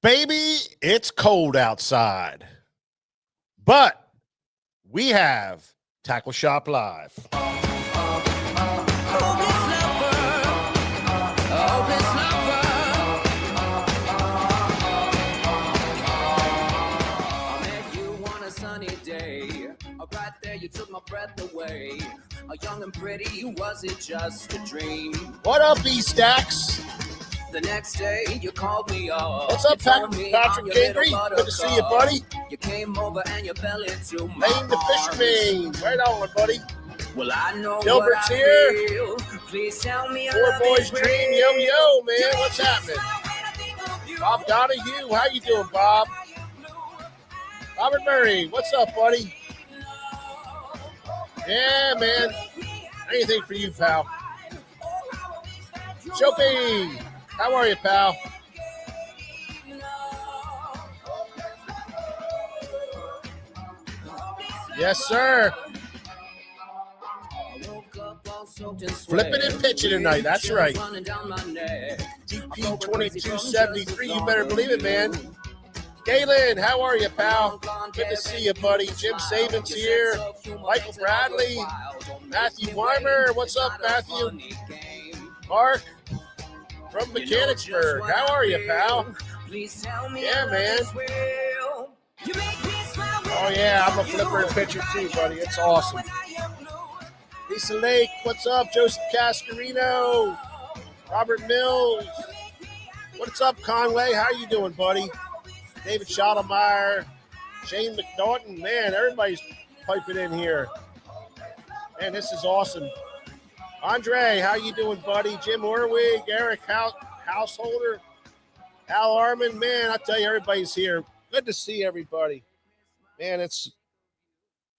Baby, it's cold outside, but we have Tackle Shop Live. Right there, you took my breath away. A young and pretty, was it just a dream? What up, E-Stacks? The next day, you called me up. What's up, Patrick Gingrey? Good to see you, buddy. You came over and you fell into my Lane the Fisherman. Right on, buddy. Well, I know Gilbert's here. Feel. Please tell me Poor boy's dream. Yo, man. What's happening? Bob Donahue. How you doing, Bob? Robert Murray. What's up, buddy? Yeah, man. Anything for you, pal. Chopey, how are you, pal? Yes, sir. Flipping and pitching tonight. That's right. TP 2273. You better believe it, man. Galen, how are you, pal? Good to see you, buddy. Jim Saban's here. Michael Bradley. Matthew Weimer. What's up, Matthew? Mark from Mechanicsburg. How are you, pal? Yeah, man. Oh, yeah, I'm a flipper and pitcher too, buddy. It's awesome. Lisa Lake, what's up? Joseph Cascarino. Robert Mills. What's up, Conway? How you doing, buddy? David Schottlemeyer, Shane McNaughton. Man, everybody's piping in here. Man, this is awesome. Andre, how you doing, buddy? Jim Orwig, Eric Householder, Al Arman. Man, I tell you, everybody's here. Good to see everybody. Man, it's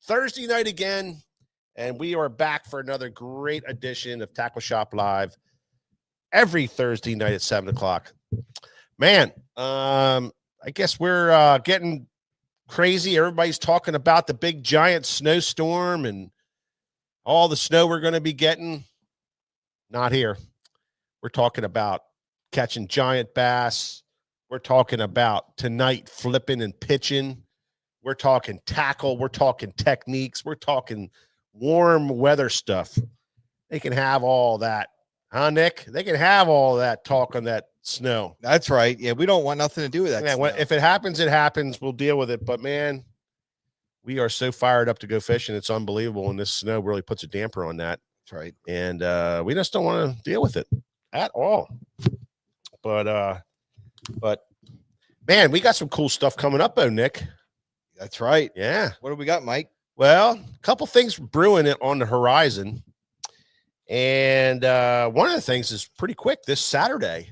Thursday night again, and we are back for another great edition of Tackle Shop Live every Thursday night at 7 o'clock. Man, I guess we're getting crazy. Everybody's talking about the big giant snowstorm and all the snow we're going to be getting. Not here. We're talking about catching giant bass. We're talking about tonight flipping and pitching. We're talking tackle. We're talking techniques. We're talking warm weather stuff. They can have all that. Huh, Nick? They can have all that talk on that snow. That's right. Yeah, we don't want nothing to do with that. Yeah, if it happens, it happens. We'll deal with it. But, man, we are so fired up to go fishing. It's unbelievable, and this snow really puts a damper on that. That's right. And we just don't want to deal with it at all. But man, we got some cool stuff coming up, though, Nick. That's right. Yeah. What do we got, Mike? Well, a couple things brewing on the horizon. And one of the things is pretty quick. This Saturday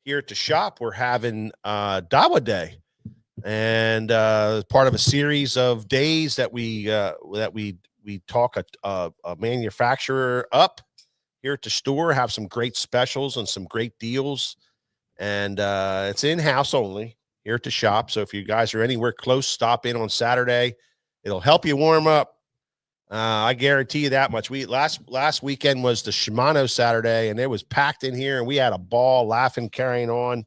here at the shop, we're having Daiwa Day, and part of a series of days that we talk a manufacturer up here at the store, have some great specials and some great deals, and it's in-house only here at the shop. So if you guys are anywhere close, stop in on Saturday. It'll help you warm up. I guarantee you that much. Last weekend was the Shimano Saturday, and it was packed in here, and we had a ball, laughing, carrying on,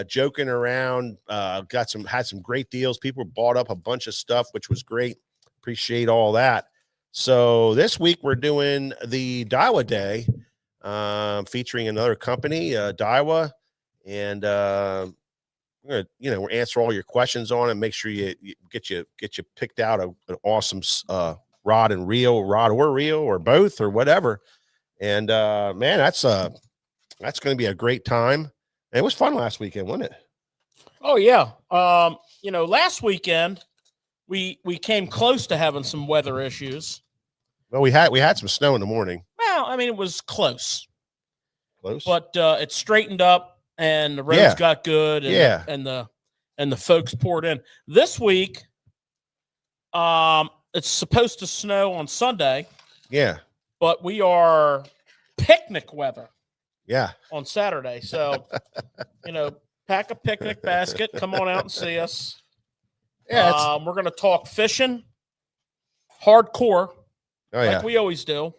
joking around. Had some great deals. People bought up a bunch of stuff, which was great. Appreciate all that. So this week we're doing the Daiwa Day, featuring another company, Daiwa, and we're gonna, we'll answer all your questions on it. Make sure you get you picked out an awesome rod or reel or both or whatever. And man, that's going to be a great time. And it was fun last weekend, wasn't it? Oh yeah. Last weekend we came close to having some weather issues. Well, we had some snow in the morning. Well, I mean, it was close, but it straightened up and the roads got good. And, and the folks poured in this week. It's supposed to snow on Sunday. Yeah. But we are picnic weather. Yeah. On Saturday. So, pack a picnic basket. Come on out and see us. Yeah. We're going to talk fishing, hardcore, like we always do.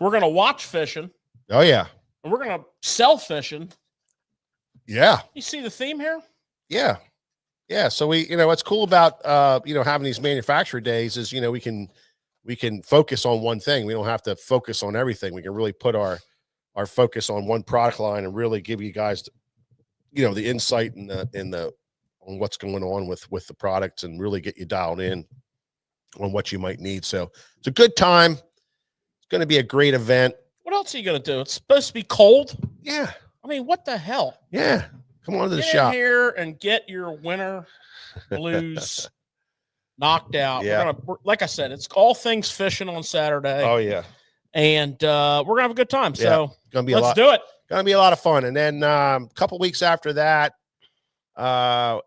We're going to watch fishing. Oh, yeah. And we're going to sell fishing. Yeah. You see the theme here? Yeah. Yeah. So what's cool about, having these manufacturer days is, we can focus on one thing. We don't have to focus on everything. We can really put our focus on one product line and really give you guys, the insight on what's going on with the products and really get you dialed in on what you might need. So it's a good time. It's going to be a great event. What else are you going to do? It's supposed to be cold. Yeah. I mean, what the hell? Yeah. Come on to the Get shop in here and get your winter blues knocked out. Yeah. Like I said, it's all things fishing on Saturday. Oh yeah. And we're gonna have a good time. Yeah. So Gonna be let's do it. Gonna be a lot of fun. And then a couple weeks after that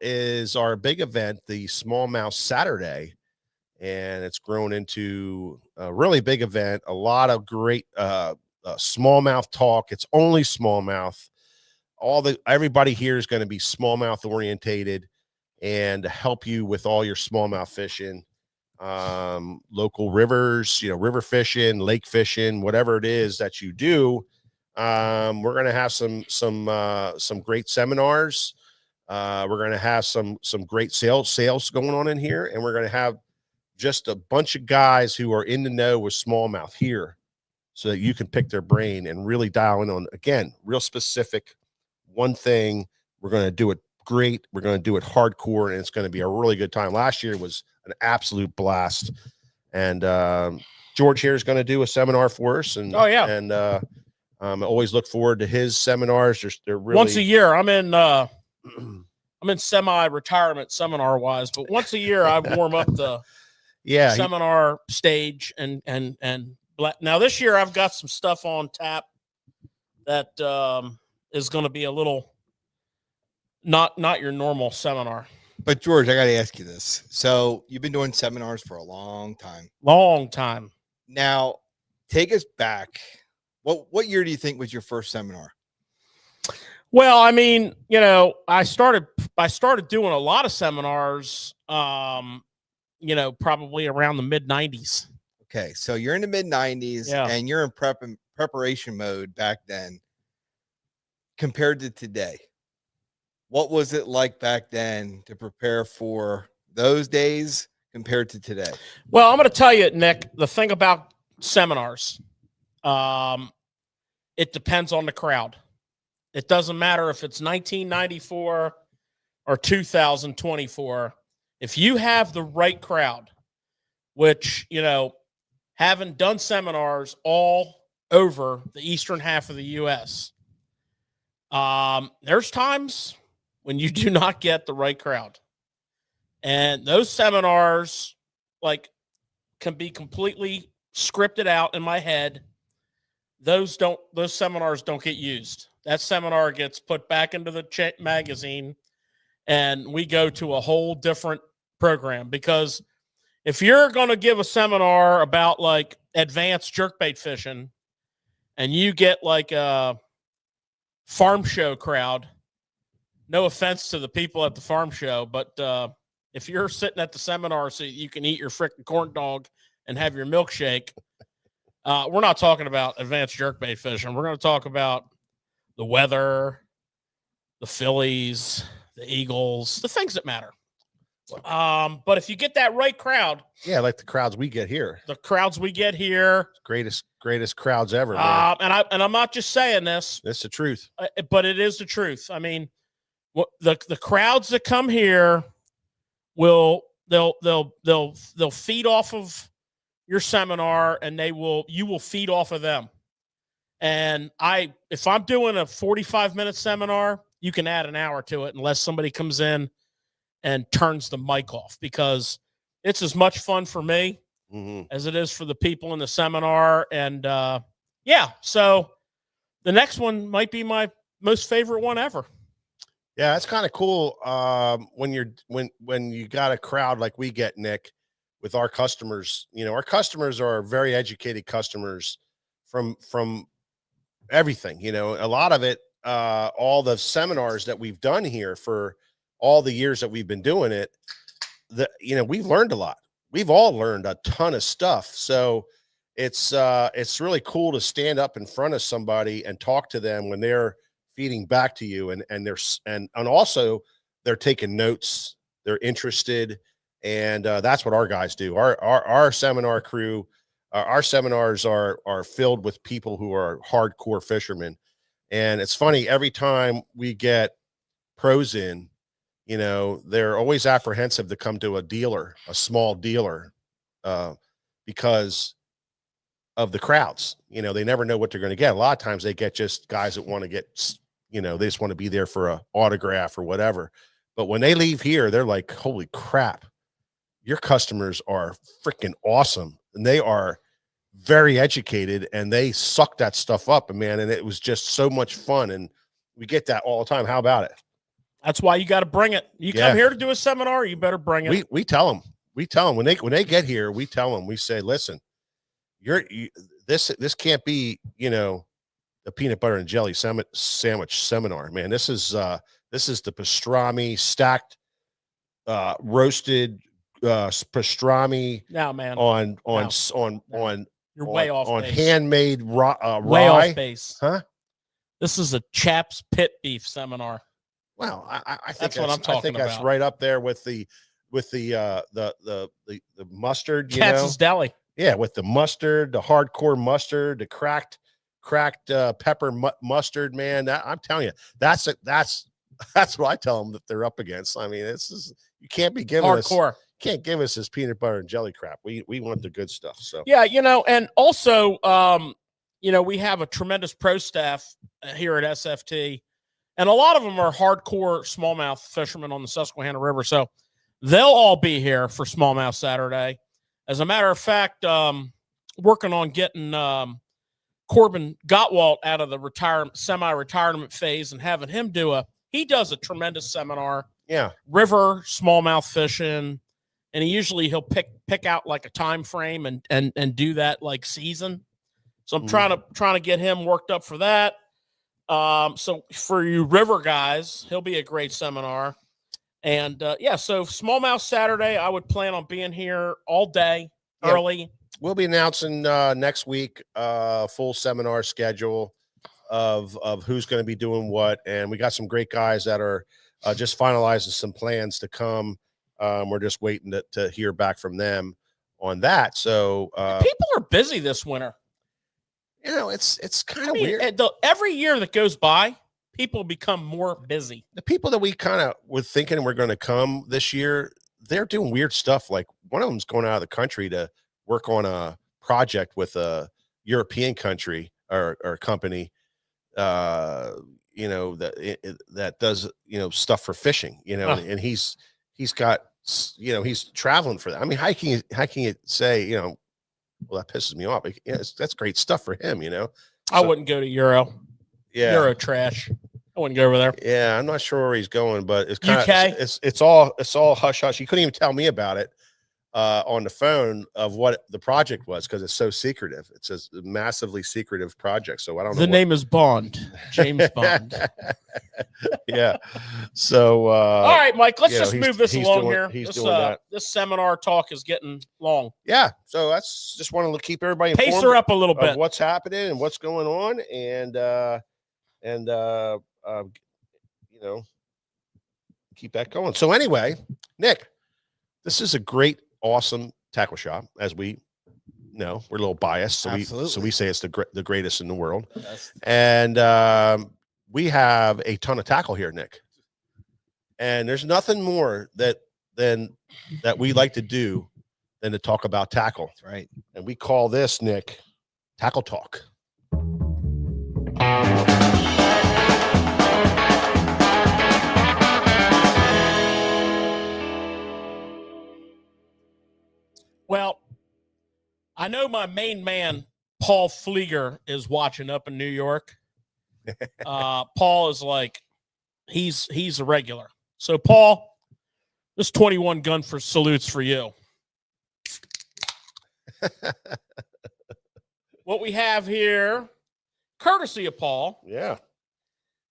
is our big event, the Smallmouth Saturday. And it's grown into a really big event, a lot of great smallmouth talk. It's only smallmouth. Everybody here is going to be smallmouth orientated and help you with all your smallmouth fishing, local rivers, river fishing, lake fishing, whatever it is that you do. We're going to have some great seminars. We're going to have some great sales going on in here, and we're going to have just a bunch of guys who are in the know with smallmouth here so that you can pick their brain and really dial in on, again, real specific one thing. We're going to do it great. We're going to do it hardcore, and it's going to be a really good time. Last year was an absolute blast. And George here is going to do a seminar for us. And and I always look forward to his seminars. They're really once a year. I'm in semi-retirement seminar wise, but once a year I warm up the seminar stage and now this year I've got some stuff on tap that is going to be a little not your normal seminar. But George, I got to ask you this. So you've been doing seminars for a long time. Now take us back. What year do you think was your first seminar? Well, I mean, I started doing a lot of seminars probably around the mid-90s. Okay, so you're in the mid-90s and you're in preparation mode back then compared to today. What was it like back then to prepare for those days compared to today? Well, I'm going to tell you, Nick, the thing about seminars, it depends on the crowd. It doesn't matter if it's 1994 or 2024. If you have the right crowd, which, having done seminars all over the eastern half of the U.S., there's times when you do not get the right crowd. And those seminars, can be completely scripted out in my head. Those seminars don't get used. That seminar gets put back into the magazine, and we go to a whole different program. Because if you're going to give a seminar about advanced jerkbait fishing and you get a farm show crowd, no offense to the people at the farm show, but if you're sitting at the seminar so you can eat your frickin' corn dog and have your milkshake, we're not talking about advanced jerkbait fishing. We're going to talk about the weather, the fillies, the eagles, the things that matter. But if you get that right crowd, like the crowds we get here, greatest crowds ever, man. And I'm not just saying this. It's the truth, but it is the truth. I mean, the crowds that come here they'll feed off of your seminar, and you will feed off of them. And if I'm doing a 45-minute seminar, you can add an hour to it unless somebody comes in and turns the mic off, because it's as much fun for me as it is for the people in the seminar. And so the next one might be my most favorite one ever. Yeah, that's kind of cool. When you got a crowd like we get, Nick, with our customers, our customers are very educated customers from everything, a lot of it, all the seminars that we've done here for all the years that we've been doing it, we've learned a lot. We've all learned a ton of stuff. So it's really cool to stand up in front of somebody and talk to them when they're feeding back to you, and also they're taking notes, they're interested, and that's what our guys do. Our seminar crew, our seminars are filled with people who are hardcore fishermen. And it's funny, every time we get pros in, you know, they're always apprehensive to come to a dealer, a small dealer, because of the crowds. You know, they never know what they're going to get. A lot of times they get just guys that want to get, you know, they just want to be there for an autograph or whatever. But when they leave here, they're like, holy crap, your customers are freaking awesome. And they are very educated and they suck that stuff up, and man. And it was just so much fun. And we get that all the time. How about it? That's why you got to bring it. You come here to do a seminar, you better bring it. We tell them when they get here, we tell them, we say, listen, this can't be, you know, a peanut butter and jelly sandwich seminar, man. This is the pastrami stacked, roasted pastrami. Now, man, on you're way off on base. Handmade way rye. Off base, huh? This is a Chaps pit beef seminar. Well, I think that's what I'm talking I think about. That's right up there with the mustard. Katz's Deli. Yeah, with the mustard, the hardcore mustard, the cracked pepper mustard, man. I'm telling you, that's what I tell them that they're up against. I mean, you can't be giving hardcore. Can't give us this peanut butter and jelly crap. We want the good stuff. So yeah, you know, and also, you know, we have a tremendous pro staff here at SFT, and a lot of them are hardcore smallmouth fishermen on the Susquehanna River. So they'll all be here for Smallmouth Saturday. As a matter of fact, working on getting Corbin Gottwalt out of the semi-retirement phase and having him he does a tremendous seminar. Yeah. River smallmouth fishing. And he'll pick out like a time frame and do that like season. So I'm trying to get him worked up for that. So for you river guys, he'll be a great seminar. And so Smallmouth Saturday, I would plan on being here all day early. We'll be announcing next week full seminar schedule of who's going to be doing what, and we got some great guys that are just finalizing some plans to come. We're just waiting to hear back from them on that. So people are busy this winter. You know, it's kind of weird. Every year that goes by, people become more busy. The people that we kind of were thinking were going to come this year, they're doing weird stuff. Like one of them's going out of the country to work on a project with a European country or company, you know, that does, you know, stuff for fishing, you know, and he's got, you know, he's traveling for that. I mean, how can you say, you know, well, that pisses me off. That's great stuff for him, you know. I wouldn't go to Euro. Yeah. Euro trash. I wouldn't go over there. Yeah, I'm not sure where he's going, but it's kind UK. of it's all hush hush. You couldn't even tell me about it on the phone of what the project was because it's so secretive. It's a massively secretive project. So I don't know. The name is Bond, James Bond. Yeah. So all right, Mike, let's just move this along here. This seminar talk is getting long. Yeah. So that's just want to keep everybody informed. Pace her up a little bit. What's happening and what's going on, and you know, keep that going. So anyway, Nick, this is a great, awesome tackle shop. As we know, we're a little biased, so we say it's the greatest in the world. Yes. And we have a ton of tackle here, Nick. And there's nothing more that we like to do than to talk about tackle. That's right. And we call this, Nick, Tackle Talk. Well, I know my main man, Paul Flieger, is watching up in New York. Paul is like, he's a regular. So, Paul, this 21 gun for salutes for you. What we have here, courtesy of Paul,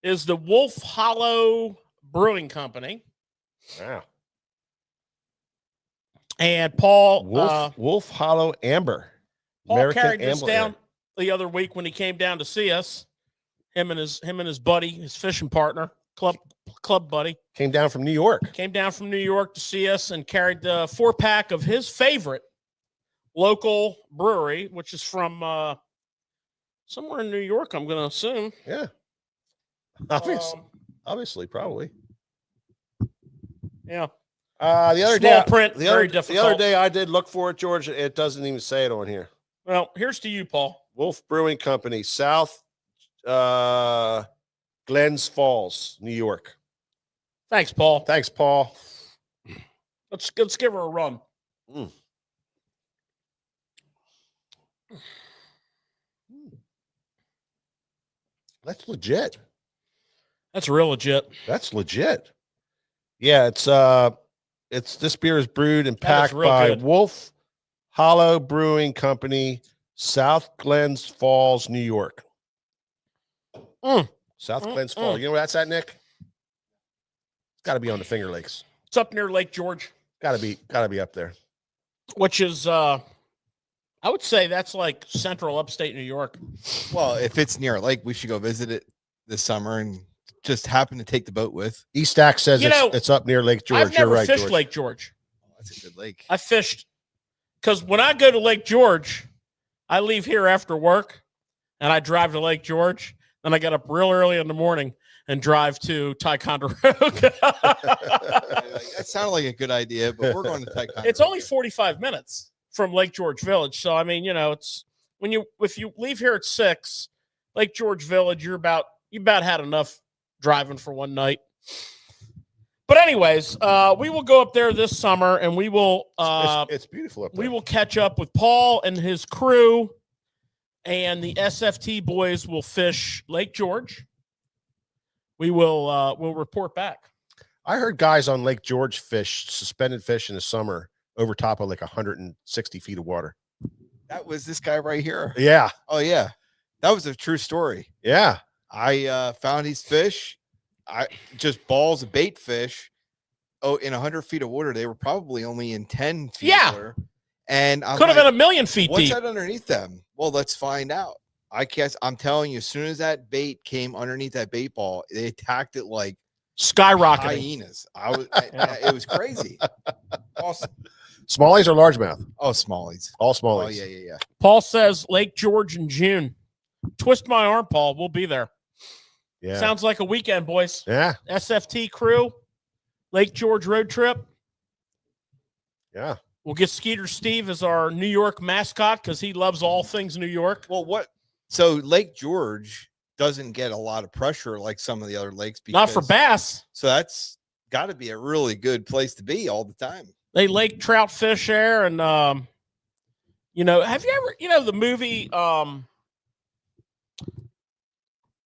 is the Wolf Hollow Brewing Company. Wow. And Paul, Wolf Hollow Amber. Paul American carried this Amber down the other week when he came down to see us. Him and his buddy, his fishing partner. club buddy. Came down from New York. Came down from New York to see us and carried the 4-pack of his favorite local brewery, which is from somewhere in New York, I'm going to assume. Yeah. Obviously, probably. Yeah. The other Small day, print, the very other, difficult. The other day I did look for it, George. It doesn't even say it on here. Well, here's to you, Paul. Wolf Brewing Company, South Glens Falls, New York. Thanks, Paul. Thanks, Paul. Let's give her a run. That's legit. That's real legit. That's legit. Yeah, it's this beer is brewed and packed by good. Wolf Hollow Brewing Company, South Glens Falls, New York. South Glens Falls. You know where that's at, Nick? It's got to be on the Finger Lakes. It's up near Lake George. Got to be up there. Which is I would say that's like central upstate New York. Well, if it's near a lake, we should go visit it this summer and just happen to take the boat with. Eastack says it's up near Lake George. I've never You're right, fished George. Lake George. Oh, that's a good lake. I fished because when I go to Lake George, I leave here after work and I drive to Lake George. Then I get up real early in the morning and drive to Ticonderoga. That sounded like a good idea, but we're going to Ticonderoga. It's only 45 minutes from Lake George Village. So, I mean, it's if you leave here at 6, Lake George Village, you about had enough driving for one night. But anyways, we will go up there this summer and we will it's beautiful up there. We will catch up with Paul and his crew, and the SFT boys will fish Lake George. We will we'll report back. I heard guys on Lake George fish suspended fish in the summer over top of like 160 feet of water. That was this guy right here. Yeah. Oh yeah, that was a true story. Yeah. I found these fish. I just balls of bait fish. Oh, in 100 feet of water, they were probably only in 10 feet. Yeah. Of water. And could have been 1 million feet what's deep. That underneath them? Well, let's find out. I guess I'm telling you, as soon as that bait came underneath that bait ball, they attacked it like skyrocketing hyenas. It was crazy. Awesome. Smallies or largemouth? Oh, smallies. All smallies. Oh, yeah. Paul says Lake George in June. Twist my arm, Paul. We'll be there. Yeah. Sounds like a weekend, boys. Yeah. SFT crew, Lake George road trip. Yeah. We'll get Skeeter Steve as our New York mascot because he loves all things New York. Well, so Lake George doesn't get a lot of pressure like some of the other lakes. Not for bass. So that's got to be a really good place to be all the time. They lake trout fish there. And, have you ever, the movie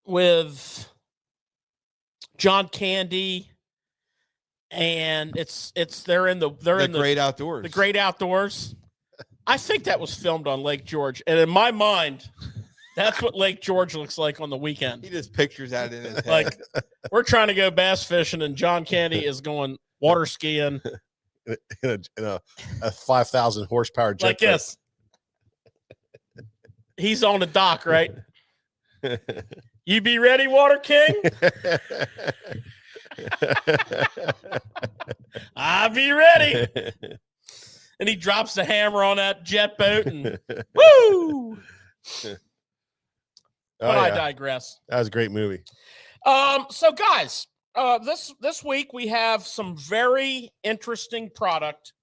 with John Candy, and they're in the great outdoors. The Great Outdoors. I think that was filmed on Lake George, and in my mind, that's what Lake George looks like on the weekend. He just pictures that in his head. Like we're trying to go bass fishing, and John Candy is going water skiing in a 5,000 horsepower jet like this. He's on the dock, right? You be ready, Water King? I'll be ready. And he drops the hammer on that jet boat and woo! But I digress. That was a great movie. So guys, this week we have some very interesting product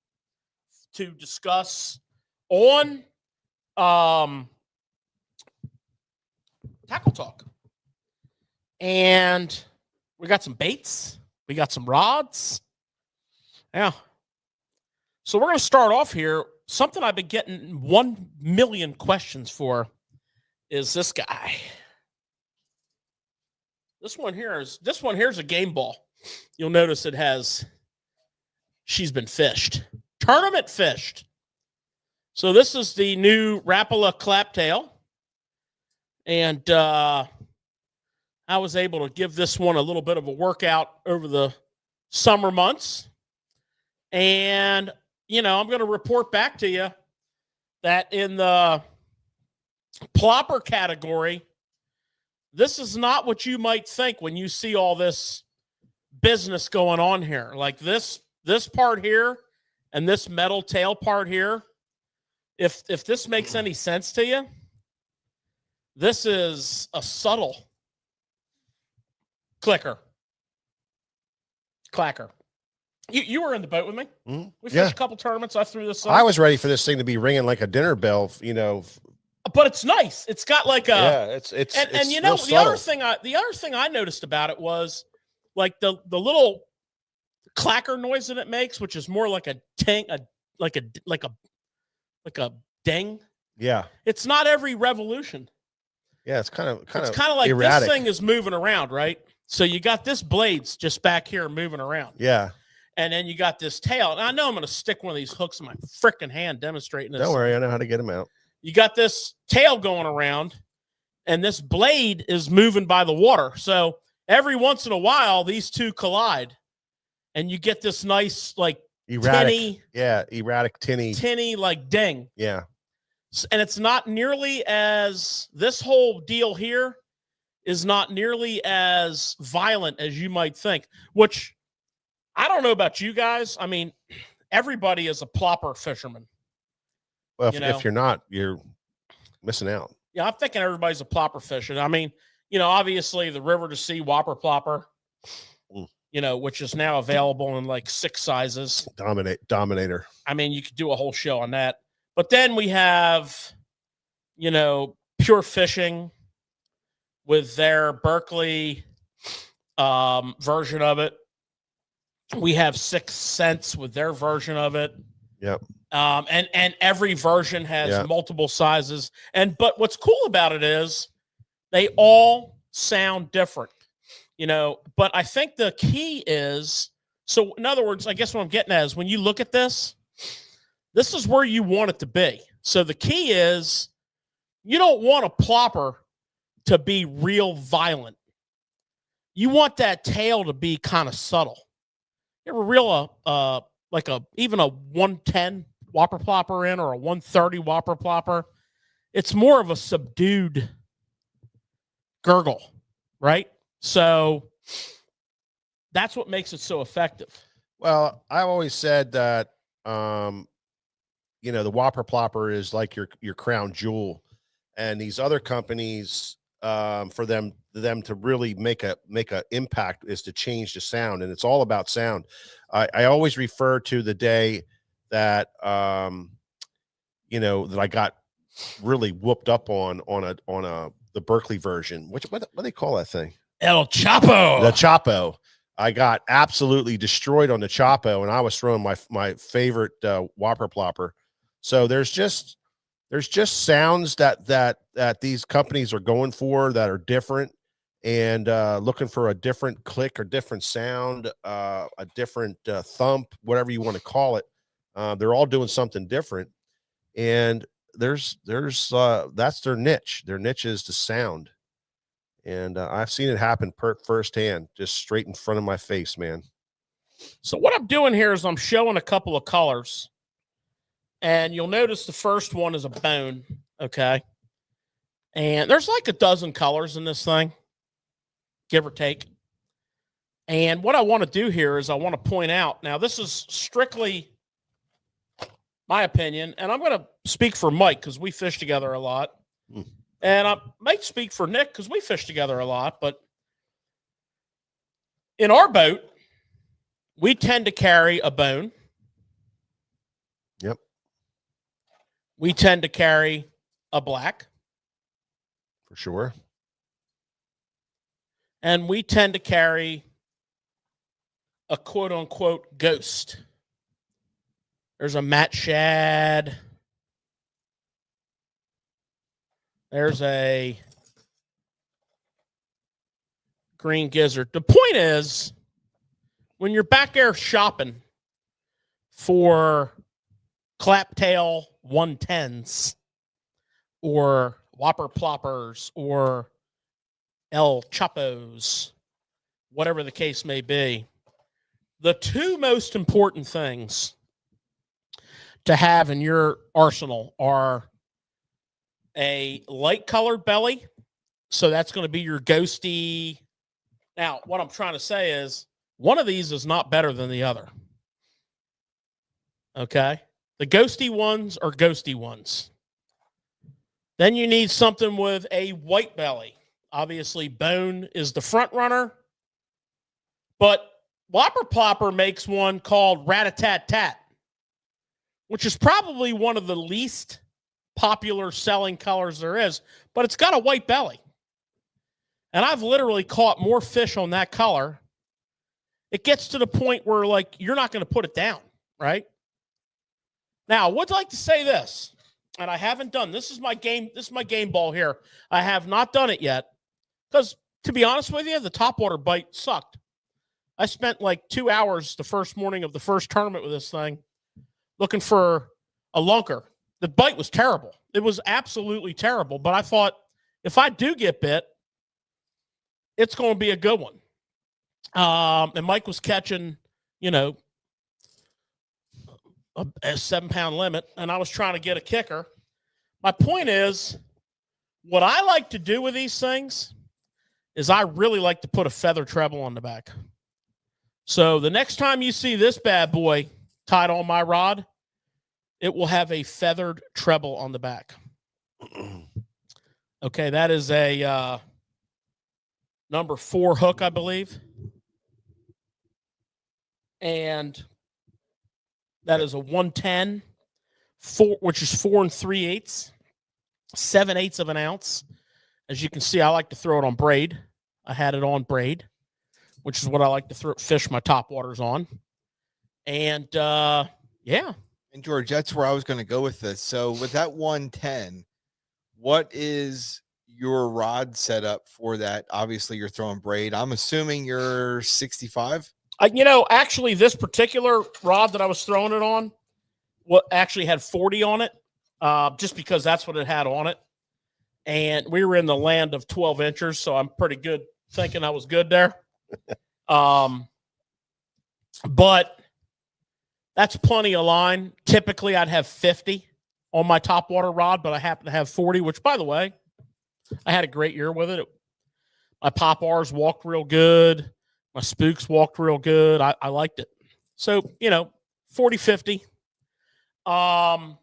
to discuss on Tackle Talk. And we got some baits. We got some rods. Yeah. So we're going to start off here. Something I've been getting 1 million questions for is this guy. This one here is a game ball. You'll notice it has she's been fished. Tournament fished. So this is the new Rapa Claptail. And I was able to give this one a little bit of a workout over the summer months. And, I'm going to report back to you that in the plopper category, this is not what you might think when you see all this business going on here. Like this part here and this metal tail part here, if this makes any sense to you, this is a subtle clacker. You were in the boat with me. Mm-hmm. We fished a couple tournaments. I threw this up. I was ready for this thing to be ringing like a dinner bell, but it's nice. It's got like a it's and you know the other thing I noticed about it was like the little clacker noise that it makes, which is more like a ting, like a ding. Yeah, it's not every revolution. Yeah, it's kind of like erratic. This thing is moving around, right? So you got this blades just back here moving around. Yeah. And then you got this tail. And I know I'm going to stick one of these hooks in my freaking hand demonstrating this. Don't worry, I know how to get them out. You got this tail going around, and this blade is moving by the water. So every once in a while, these two collide, and you get this nice, like, erratic, tinny, like, ding. Yeah. And it's not nearly as, this whole deal here is not nearly as violent as you might think, which I don't know about you guys. I mean, everybody is a plopper fisherman. Well, if you're not, you're missing out. Yeah, I'm thinking everybody's a plopper fisher. I mean, obviously the river to sea whopper plopper, which is now available in like 6 sizes. Dominator. I mean, you could do a whole show on that. But then we have, Pure Fishing with their Berkeley version of it. We have 6 Cents with their version of it. Yep. And every version has multiple sizes. But what's cool about it is they all sound different, but I think the key is, so in other words, I guess what I'm getting at is when you look at this is where you want it to be. So the key is you don't want a plopper to be real violent. You want that tail to be kind of subtle. You ever reel even a 110 whopper plopper in or a 130 whopper plopper? It's more of a subdued gurgle, right? So that's what makes it so effective. Well, I've always said that, the whopper plopper is like your crown jewel, and these other companies, for them to really make a impact is to change the sound, and it's all about sound. I always refer to the day that that I got really whooped up on the Berkeley version. What do they call that thing? El Chapo. The Chapo. I got absolutely destroyed on the Chapo, and I was throwing my favorite whopper plopper. So there's just sounds that these companies are going for that are different, and looking for a different click or different sound, a different thump, whatever you want to call it. They're all doing something different, and there's that's their niche. Their niche is the sound, and I've seen it happen firsthand, just straight in front of my face, man. So what I'm doing here is I'm showing a couple of colors. And you'll notice the first one is a bone, okay? And there's like a dozen colors in this thing, give or take. And what I want to do here is I want to point out, now this is strictly my opinion, and I'm going to speak for Mike because we fish together a lot. And I might speak for Nick because we fish together a lot, but in our boat, we tend to carry a bone. Yep. We tend to carry a black. For sure. And we tend to carry a quote-unquote ghost. There's a matte shad. There's a green gizzard. The point is, when you're back there shopping for Claptail 110s or whopper ploppers or El Chapos, whatever the case may be, the 2 most important things to have in your arsenal are a light colored belly. So that's going to be your ghosty. Now, what I'm trying to say is One of these is not better than the other. Okay. The ghosty ones are ghosty ones. Then you need something with a white belly. Obviously, bone is the front runner. But Whopper Plopper makes one called Rat-a-tat-tat, which is probably one of the least popular selling colors there is, but it's got a white belly. And I've literally caught more fish on that color. It gets to the point where, like, you're not going to put it down, right? Now, I would like to say this, and I haven't done. This is my game ball here. I have not done it yet because, to be honest with you, the topwater bite sucked. I spent like 2 hours the first morning of the first tournament with this thing looking for a lunker. The bite was terrible. It was absolutely terrible. But I thought, if I do get bit, it's going to be a good one. And Mike was catching, you know, a 7-pound limit, and I was trying to get a kicker. My point is, what I like to do with these things is I really like to put a feather treble on the back. So the next time you see this bad boy tied on my rod, it will have a feathered treble on the back. Okay, that is a number 4 hook, I believe. And that is a 110, which is 4 3/8, 7/8 of an ounce. As you can see, I like to throw it on braid. I had it on braid, which is what I like to fish my topwaters on. And yeah. And George, that's where I was going to go with this. So with that 110, what is your rod setup for that? Obviously, you're throwing braid. I'm assuming you're 65. You know, actually, this particular rod that I was throwing it on, actually had 40 on it, just because that's what it had on it. And we were in the land of 12 inchers, so I'm pretty good thinking I was good there. But that's plenty of line. Typically, I'd have 50 on my topwater rod, but I happen to have 40, which, by the way, I had a great year with it. My pop R's walked real good. My spooks walked real good. I liked it. So, you know, 40, 50. The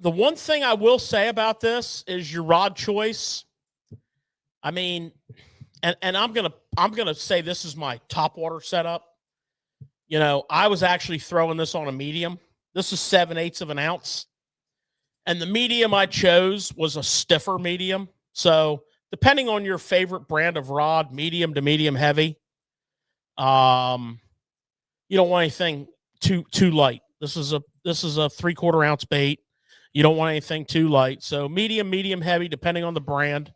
one thing I will say about this is your rod choice. I mean, and I'm gonna say this is my topwater setup. You know, I was actually throwing this on a medium. This is 7/8 of an ounce. And the medium I chose was a stiffer medium. So depending on your favorite brand of rod, medium to medium heavy, you don't want anything too light. This is a 3/4 ounce bait. You don't want anything too light. So medium heavy, depending on the brand.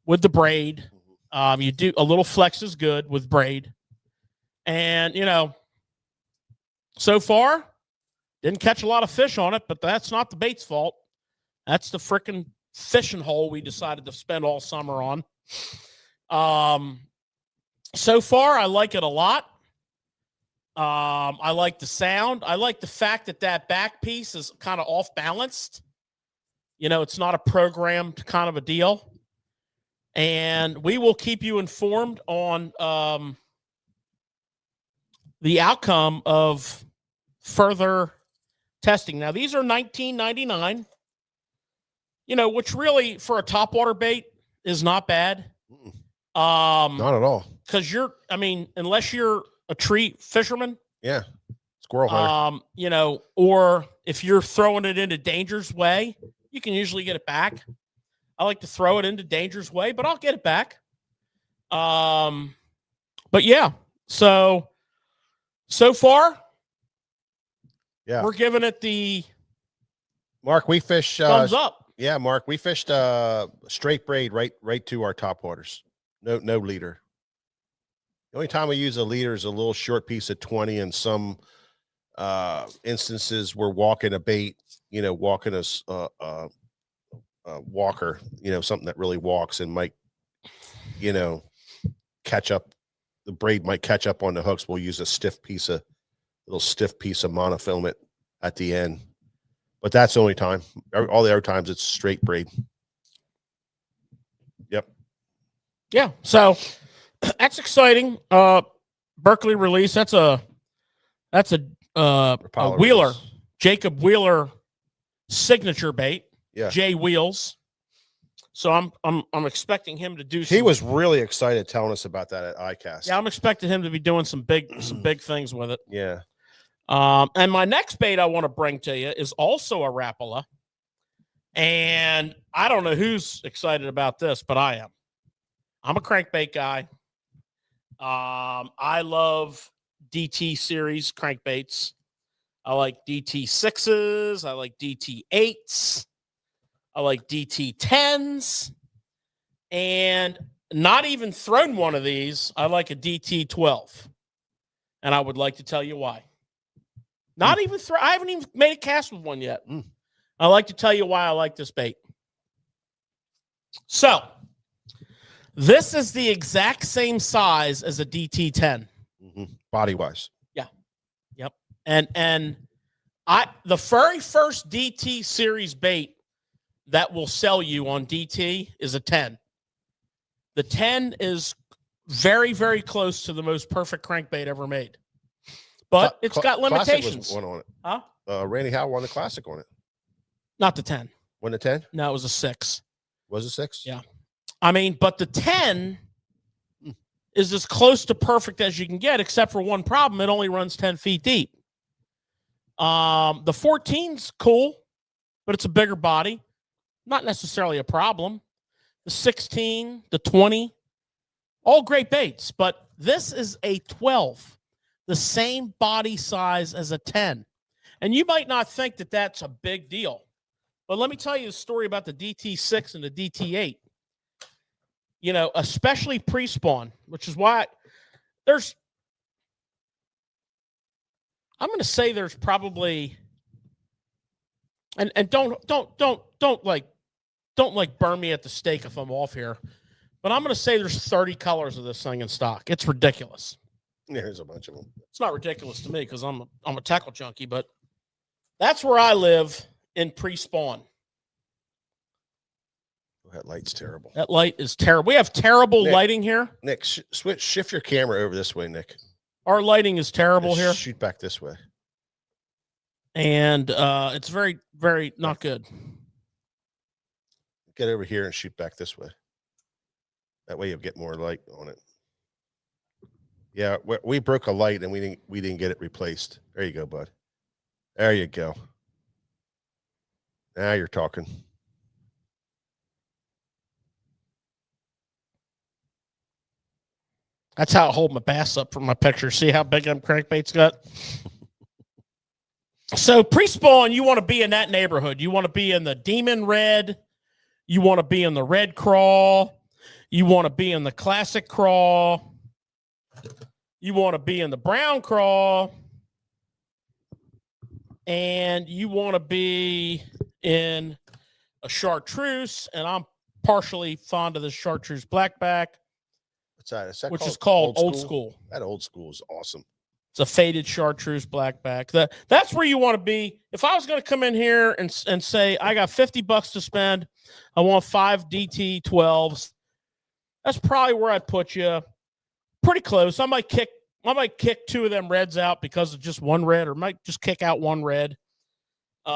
With the braid, you do a little flex is good with braid. And, you know, so far, didn't catch a lot of fish on it, but that's not the bait's fault. That's the frickin' fishing hole we decided to spend all summer on. So far, I like it a lot. I like the sound. I like the fact that back piece is kind of off balanced. You know, it's not a programmed kind of a deal. And we will keep you informed on the outcome of further testing. Now, these are $19.99, you know, which really for a topwater bait is not bad. Not at all. Because unless you're a tree fisherman. Yeah. Squirrel hunter. You know, or if you're throwing it into Danger's Way, you can usually get it back. I like to throw it into Danger's Way, but I'll get it back. But yeah, so far, yeah, we're giving it the Mark. We fish thumbs up. Yeah, Mark. We fished straight braid right to our topwaters. No leader. The only time we use a leader is a little short piece of 20, and some instances we're walking a bait. You know, walking a walker. You know, something that really walks and might, you know, catch up. The braid might catch up on the hooks. We'll use a little stiff piece of monofilament at the end. But that's the only time. All the other times it's straight braid. Yep. Yeah. So That's exciting. Berkeley release. That's a Wheeler, release. Jacob Wheeler signature bait. Yeah. J Wheels. So I'm expecting him to do. He was really excited telling us about that at ICAST. Yeah, I'm expecting him to be doing some big things with it. Yeah. And my next bait I want to bring to you is also a Rapala. And I don't know who's excited about this, but I am. I'm a crankbait guy. I love DT series crankbaits. I like DT6s. I like DT8s. I like DT10s. And not even thrown one of these, I like a DT12. And I would like to tell you why. I haven't even made a cast with one yet. I'd like to tell you why I like this bait. So, this is the exact same size as a DT10. Body-wise. Yeah. Yep. And the very first DT series bait that will sell you on DT is a 10. The 10 is very, very close to the most perfect crankbait ever made. But it's got limitations. Classic was one on it. Huh? Randy Howe won the Classic on it. Not the 10. Won the 10? No, it was a 6. Was it 6? Yeah. I mean, but the 10 is as close to perfect as you can get, except for one problem. It only runs 10 feet deep. The 14's cool, but it's a bigger body. Not necessarily a problem. The 16, the 20, all great baits, but this is a 12, the same body size as a 10. And you might not think that that's a big deal, but let me tell you a story about the DT6 and the DT8. You know, especially pre-spawn, which is why I'm going to say there's probably, and don't burn me at the stake if I'm off here, but I'm going to say there's 30 colors of this thing in stock. It's ridiculous. Yeah, there's a bunch of them. It's not ridiculous to me because I'm a tackle junkie, but that's where I live in pre-spawn. That light's terrible. That light is terrible. We have terrible lighting here. Nick, shift your camera over this way, Nick. Our lighting is terrible here. Shoot back this way. And it's very, very not good. Get over here and shoot back this way. That way you'll get more light on it. Yeah, we broke a light and we didn't get it replaced. There you go, bud. There you go. Now you're talking. That's how I hold my bass up for my picture. See how big them crankbaits got? So pre-spawn, you want to be in that neighborhood. You want to be in the demon red. You want to be in the red crawl. You want to be in the classic crawl. You want to be in the brown crawl. And you want to be in a chartreuse. And I'm partially fond of the chartreuse blackback. What's that? Is that which is called Old School. That Old School is awesome. It's a faded chartreuse blackback. That's where you want to be. If I was going to come in here and say, I got $50 to spend, I want 5 DT12s, that's probably where I'd put you. Pretty close. I might kick 2 of them reds out because of just one red, or might just kick out one red. They're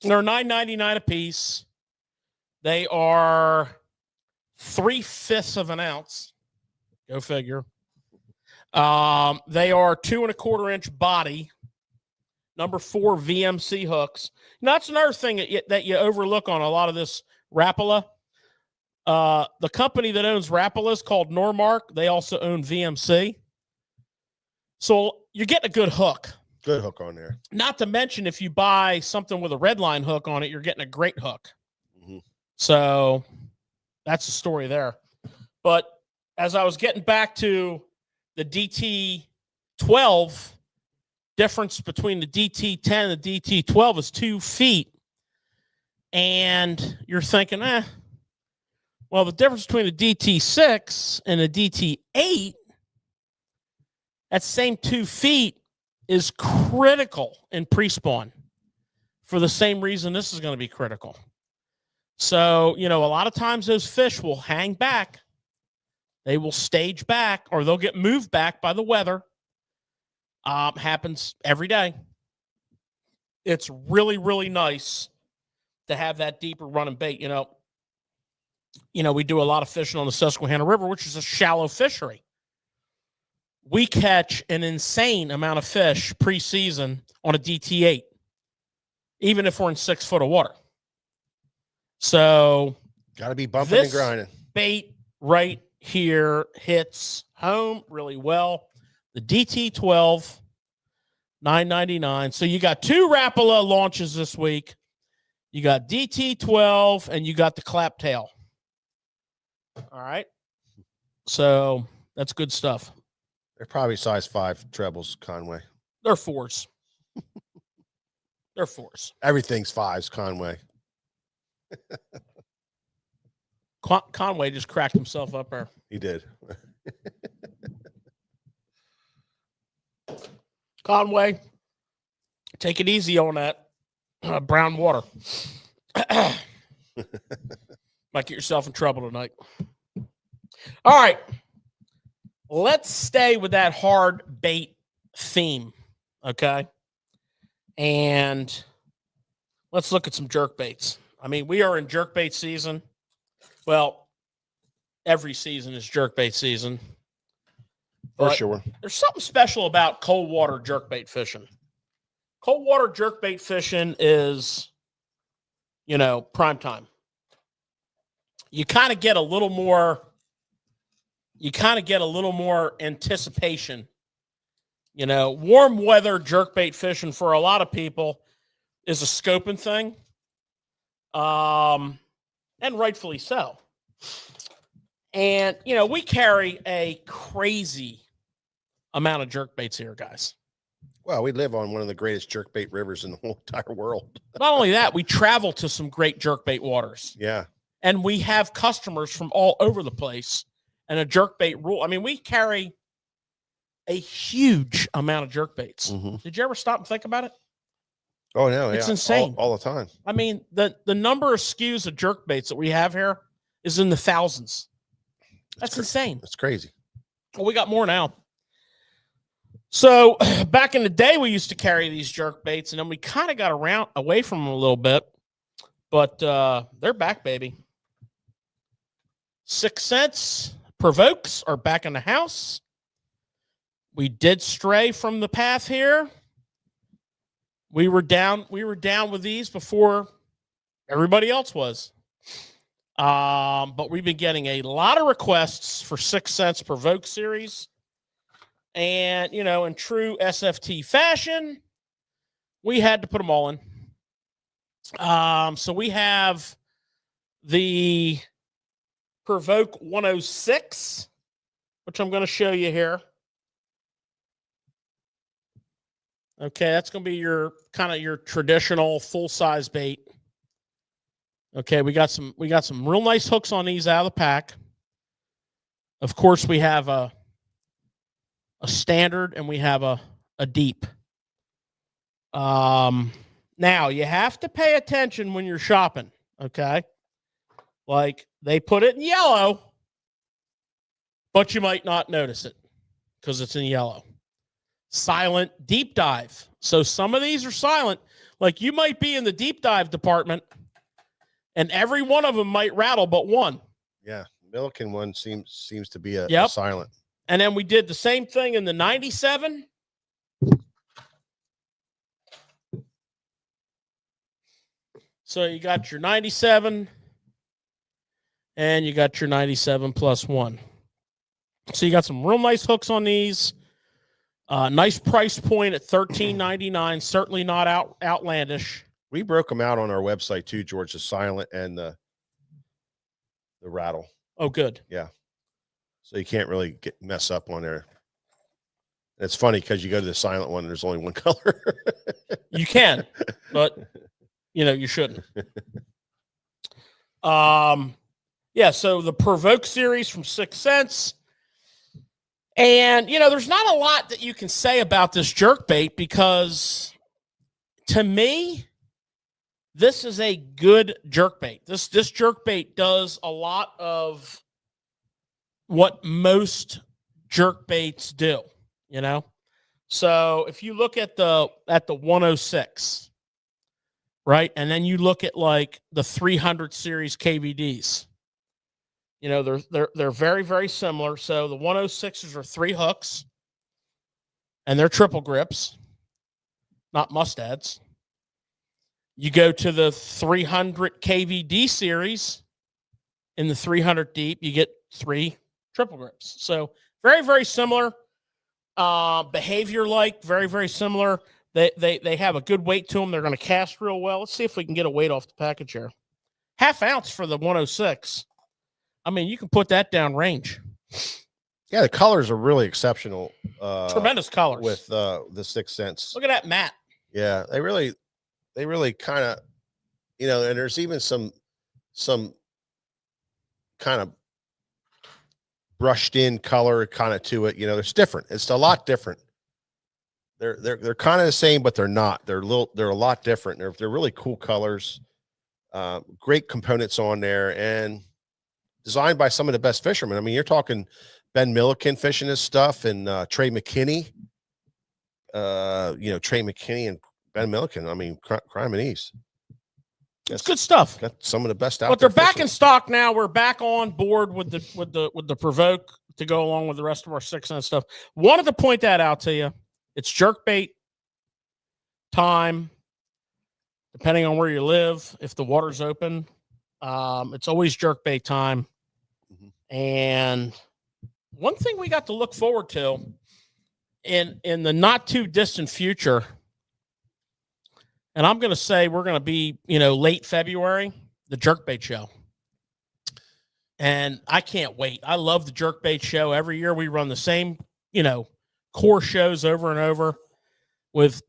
$9.99 a piece. They are 3/5 of an ounce. Go figure. They are 2 1/4-inch body, number 4 VMC hooks. Now, that's another thing that you overlook on a lot of this Rapala. The company that owns Rapala is called Normark. They also own VMC. So you're getting a good hook. Good hook on there. Not to mention, if you buy something with a red line hook on it, you're getting a great hook. Mm-hmm. So that's the story there. But as I was getting back to the DT12, difference between the DT10 and the DT12 is 2 feet. And you're thinking, well, the difference between the DT6 and the DT8, that same 2 feet is critical in pre-spawn for the same reason this is going to be critical. So, a lot of times those fish will hang back They will stage back or they'll get moved back by the weather. Happens every day. It's really, really nice to have that deeper running bait. You know, we do a lot of fishing on the Susquehanna River, which is a shallow fishery. We catch an insane amount of fish preseason on a DT8, even if we're in 6 foot of water. So, got to be bumping and grinding. Bait right here hits home really well. The DT12, $9.99. So you got 2 Rapala launches this week. You got DT12 and you got the Claptail. All right. So that's good stuff. They're probably size 5 trebles, Conway. They're 4s. They're 4s. Everything's 5s, Conway. Conway just cracked himself up there. He did. Conway, take it easy on that brown water. Might get yourself in trouble tonight. All right. Let's stay with that hard bait theme, okay? And let's look at some jerk baits. I mean, we are in jerk bait season. Well, every season is jerk bait season. For sure. There's something special about cold water jerkbait fishing. Cold water jerkbait fishing is, you know, prime time. You kind of get a little more anticipation. You know, warm weather jerkbait fishing for a lot of people is a scoping thing. And rightfully so. And, you know, we carry a crazy amount of jerkbaits here, guys. Well, we live on one of the greatest jerkbait rivers in the whole entire world. Not only that, we travel to some great jerkbait waters. Yeah. And we have customers from all over the place and a jerkbait rule. I mean, we carry a huge amount of jerkbaits. Mm-hmm. Did you ever stop and think about it? Oh, no. It's insane. All the time. I mean, the number of SKUs of jerkbaits that we have here is in the thousands. That's insane. That's crazy. Well, we got more now. So back in the day, we used to carry these jerkbaits, and then we kind of got away from them a little bit. But they're back, baby. 6 cents provokes are back in the house. We did stray from the path here. We were down with these before everybody else was. But we've been getting a lot of requests for 6 cents provoke series. And, you know, in true SFT fashion, we had to put them all in. So we have the Provoke 106, which I'm going to show you here. Okay, that's going to be your kind of your traditional full-size bait. Okay, we got some real nice hooks on these out of the pack. Of course, we have a standard and we have a deep. Now you have to pay attention when you're shopping, okay? Like they put it in yellow, but you might not notice it because it's in yellow. Silent deep dive. So some of these are silent. Like you might be in the deep dive department and every one of them might rattle but one. Yeah, Milliken one seems to be a silent. And then we did the same thing in the 97. So you got your 97 and you got your 97 plus 1. So you got some real nice hooks on these. Nice price point at $13.99. Certainly not outlandish. We broke them out on our website too, George, the silent and the rattle. Oh, good. Yeah. So you can't really mess up on there. It's funny because you go to the silent one and there's only one color. You can, but you know, you shouldn't. Yeah, so the Provoke series from 6 cents. And, you know, there's not a lot that you can say about this jerkbait because to me, this is a good jerkbait. This jerkbait does a lot of what most jerk baits do, you know? So if you look at the 106, right? And then you look at like the 300 series KVDs, you know, they're very, very similar. So the 106s are 3 hooks and they're triple grips, not mustads. You go to the 300 KVD series in the 300 deep, you get 3 triple grips. So very, very similar. Behavior like, very, very similar. They have a good weight to them. They're going to cast real well. Let's see if we can get a weight off the package here. 1/2 ounce for the 106. I mean, you can put that down range. Yeah, the colors are really exceptional. Tremendous colors with the 6 cents. Look at that matte. Yeah, they really kind of, you know, and there's even some kind of brushed in color kind of to it. You know, it's different. It's a lot different. They're kind of the same, but they're not. They're a lot different. They're really cool colors. Great components on there, and designed by some of the best fishermen. I mean, you're talking Ben Milliken fishing this stuff, and Trey McKinney. You know, Trey McKinney and Ben Milliken. I mean, crime and ease. It's good stuff. Got some of the best out but there. They're back in stock now. We're back on board with the provoke to go along with the rest of our 6 cent stuff. Wanted to point that out to you. It's jerkbait time. Depending on where you live, if the water's open, it's always jerkbait time. Mm-hmm. And one thing we got to look forward to in the not too distant future, and I'm going to say we're going to be, you know, late February, the jerkbait show. And I can't wait. I love the jerkbait show. Every year we run the same, you know, core shows over and over with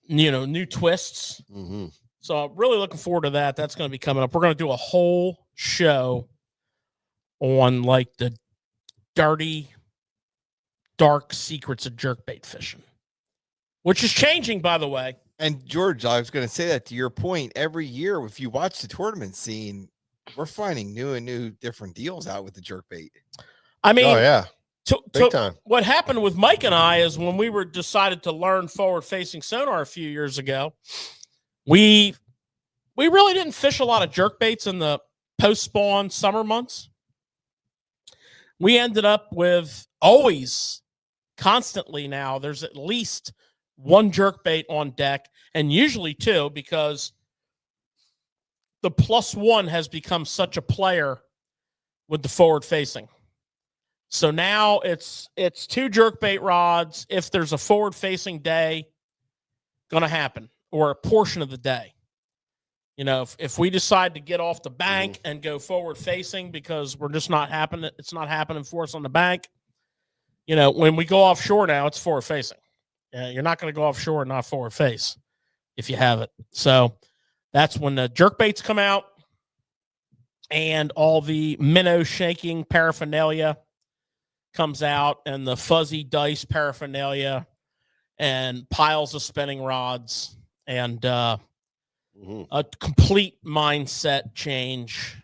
you know, new twists. Mm-hmm. So I'm really looking forward to that. That's going to be coming up. We're going to do a whole show on like the dirty, dark secrets of jerkbait fishing, which is changing, by the way. And George, I was going to say that to your point. Every year, if you watch the tournament scene, we're finding new different deals out with the jerkbait. I mean, oh yeah, big time. What happened with Mike and I is when we were decided to learn forward-facing sonar a few years ago, we really didn't fish a lot of jerkbaits in the post-spawn summer months. We ended up with always, constantly now, there's at least 1 jerkbait on deck, and usually 2, because the +1 has become such a player with the forward facing. So now it's 2 jerkbait rods. If there's a forward facing day, going to happen, or a portion of the day. You know, if we decide to get off the bank and go forward facing because we're just not happening, it's not happening for us on the bank. You know, when we go offshore now, it's forward facing. You're not going to go offshore and not forward face if you have it. So that's when the jerkbaits come out and all the minnow shaking paraphernalia comes out, and the fuzzy dice paraphernalia and piles of spinning rods, and a complete mindset change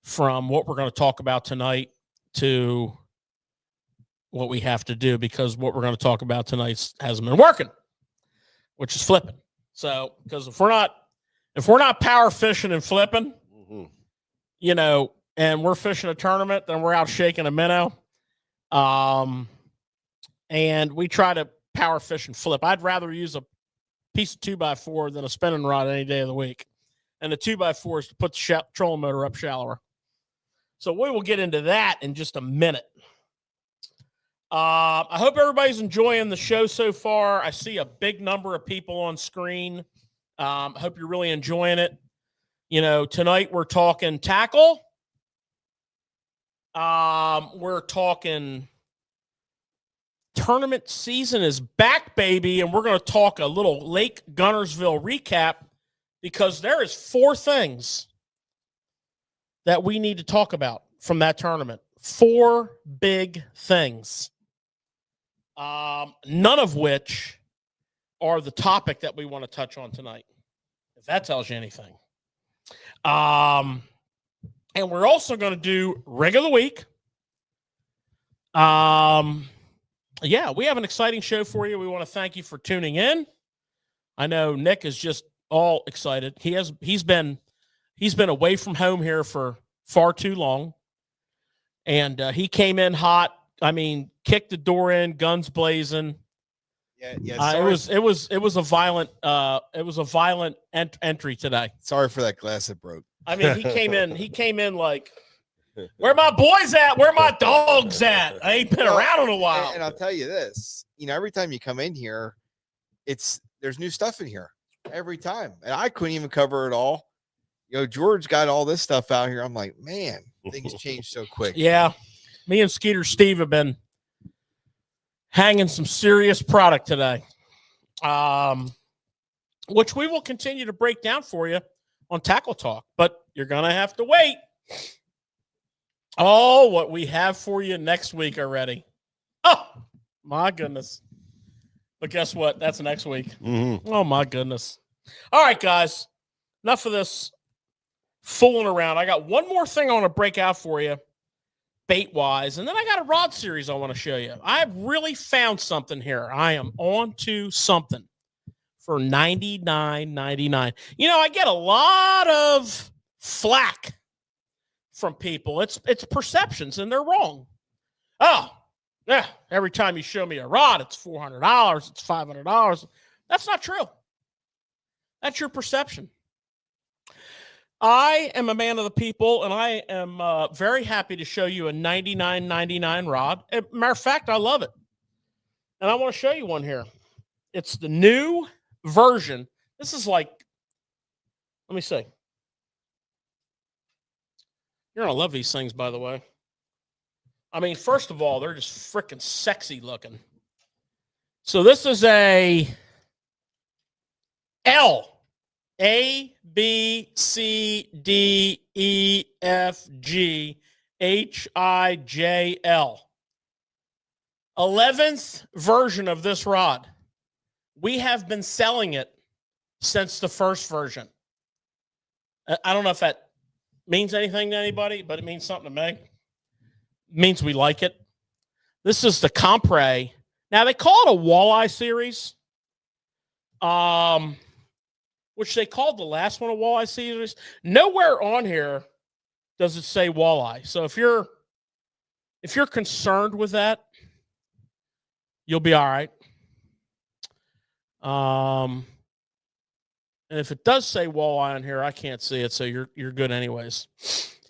from what we're going to talk about tonight to what we have to do, because what we're going to talk about tonight hasn't been working, which is flipping. So, because if we're not power fishing and flipping, you know, and we're fishing a tournament, then we're out shaking a minnow. And we try to power fish and flip. I'd rather use a piece of 2x4 than a spinning rod any day of the week. And the 2x4 is to put the trolling motor up shallower. So we will get into that in just a minute. I hope everybody's enjoying the show so far. I see a big number of people on screen. I hope you're really enjoying it. You know, tonight we're talking tackle. We're talking tournament season is back, baby, and we're going to talk a little Lake Gunnersville recap, because there is 4 things that we need to talk about from that tournament. 4 big things. None of which are the topic that we want to touch on tonight, if that tells you anything. And we're also going to do rig of the week, Yeah, we have an exciting show for you. We want to thank you for tuning in. I know Nick is just all excited. He's been away from home here for far too long, and he came in hot. I mean, kicked the door in, guns blazing. Yeah. It was a violent entry today. Sorry for that glass that broke. I mean, he came in like, where my boys at? Where my dogs at? I ain't been around in a while. And I'll tell you this, every time you come in here, there's new stuff in here every time. And I couldn't even cover it all. George got all this stuff out here. I'm like, man, things change so quick. Yeah. Me and Skeeter Steve have been hanging some serious product today, which we will continue to break down for you on Tackle Talk, but you're going to have to wait. Oh, what we have for you next week already. Oh, my goodness. But guess what? That's next week. Mm-hmm. Oh, my goodness. All right, guys. Enough of this fooling around. I got one more thing I want to break out for you, bait-wise, and then I got a rod series I want to show you. I've really found something here. I am on to something for $99.99. I get a lot of flack from people. It's perceptions, and they're wrong. Oh, yeah, every time you show me a rod, it's $400, it's $500. That's not true. That's your perception. I am a man of the people, and I am very happy to show you a $99.99 rod. Matter of fact, I love it. And I want to show you one here. It's the new version. This is like, let me see. You're going to love these things, by the way. I mean, first of all, they're just freaking sexy looking. So this is a L, A, B, C, D, E, F, G, H, I, J, L. 11th version of this rod. We have been selling it since the first version. I don't know if that means anything to anybody, but it means something to me. It means we like it. This is the Compre. Now, they call it a walleye series, which they called the last one a walleye series. Nowhere on here does it say walleye. So if you're concerned with that, you'll be all right. And if it does say walleye on here, I can't see it, so you're good anyways.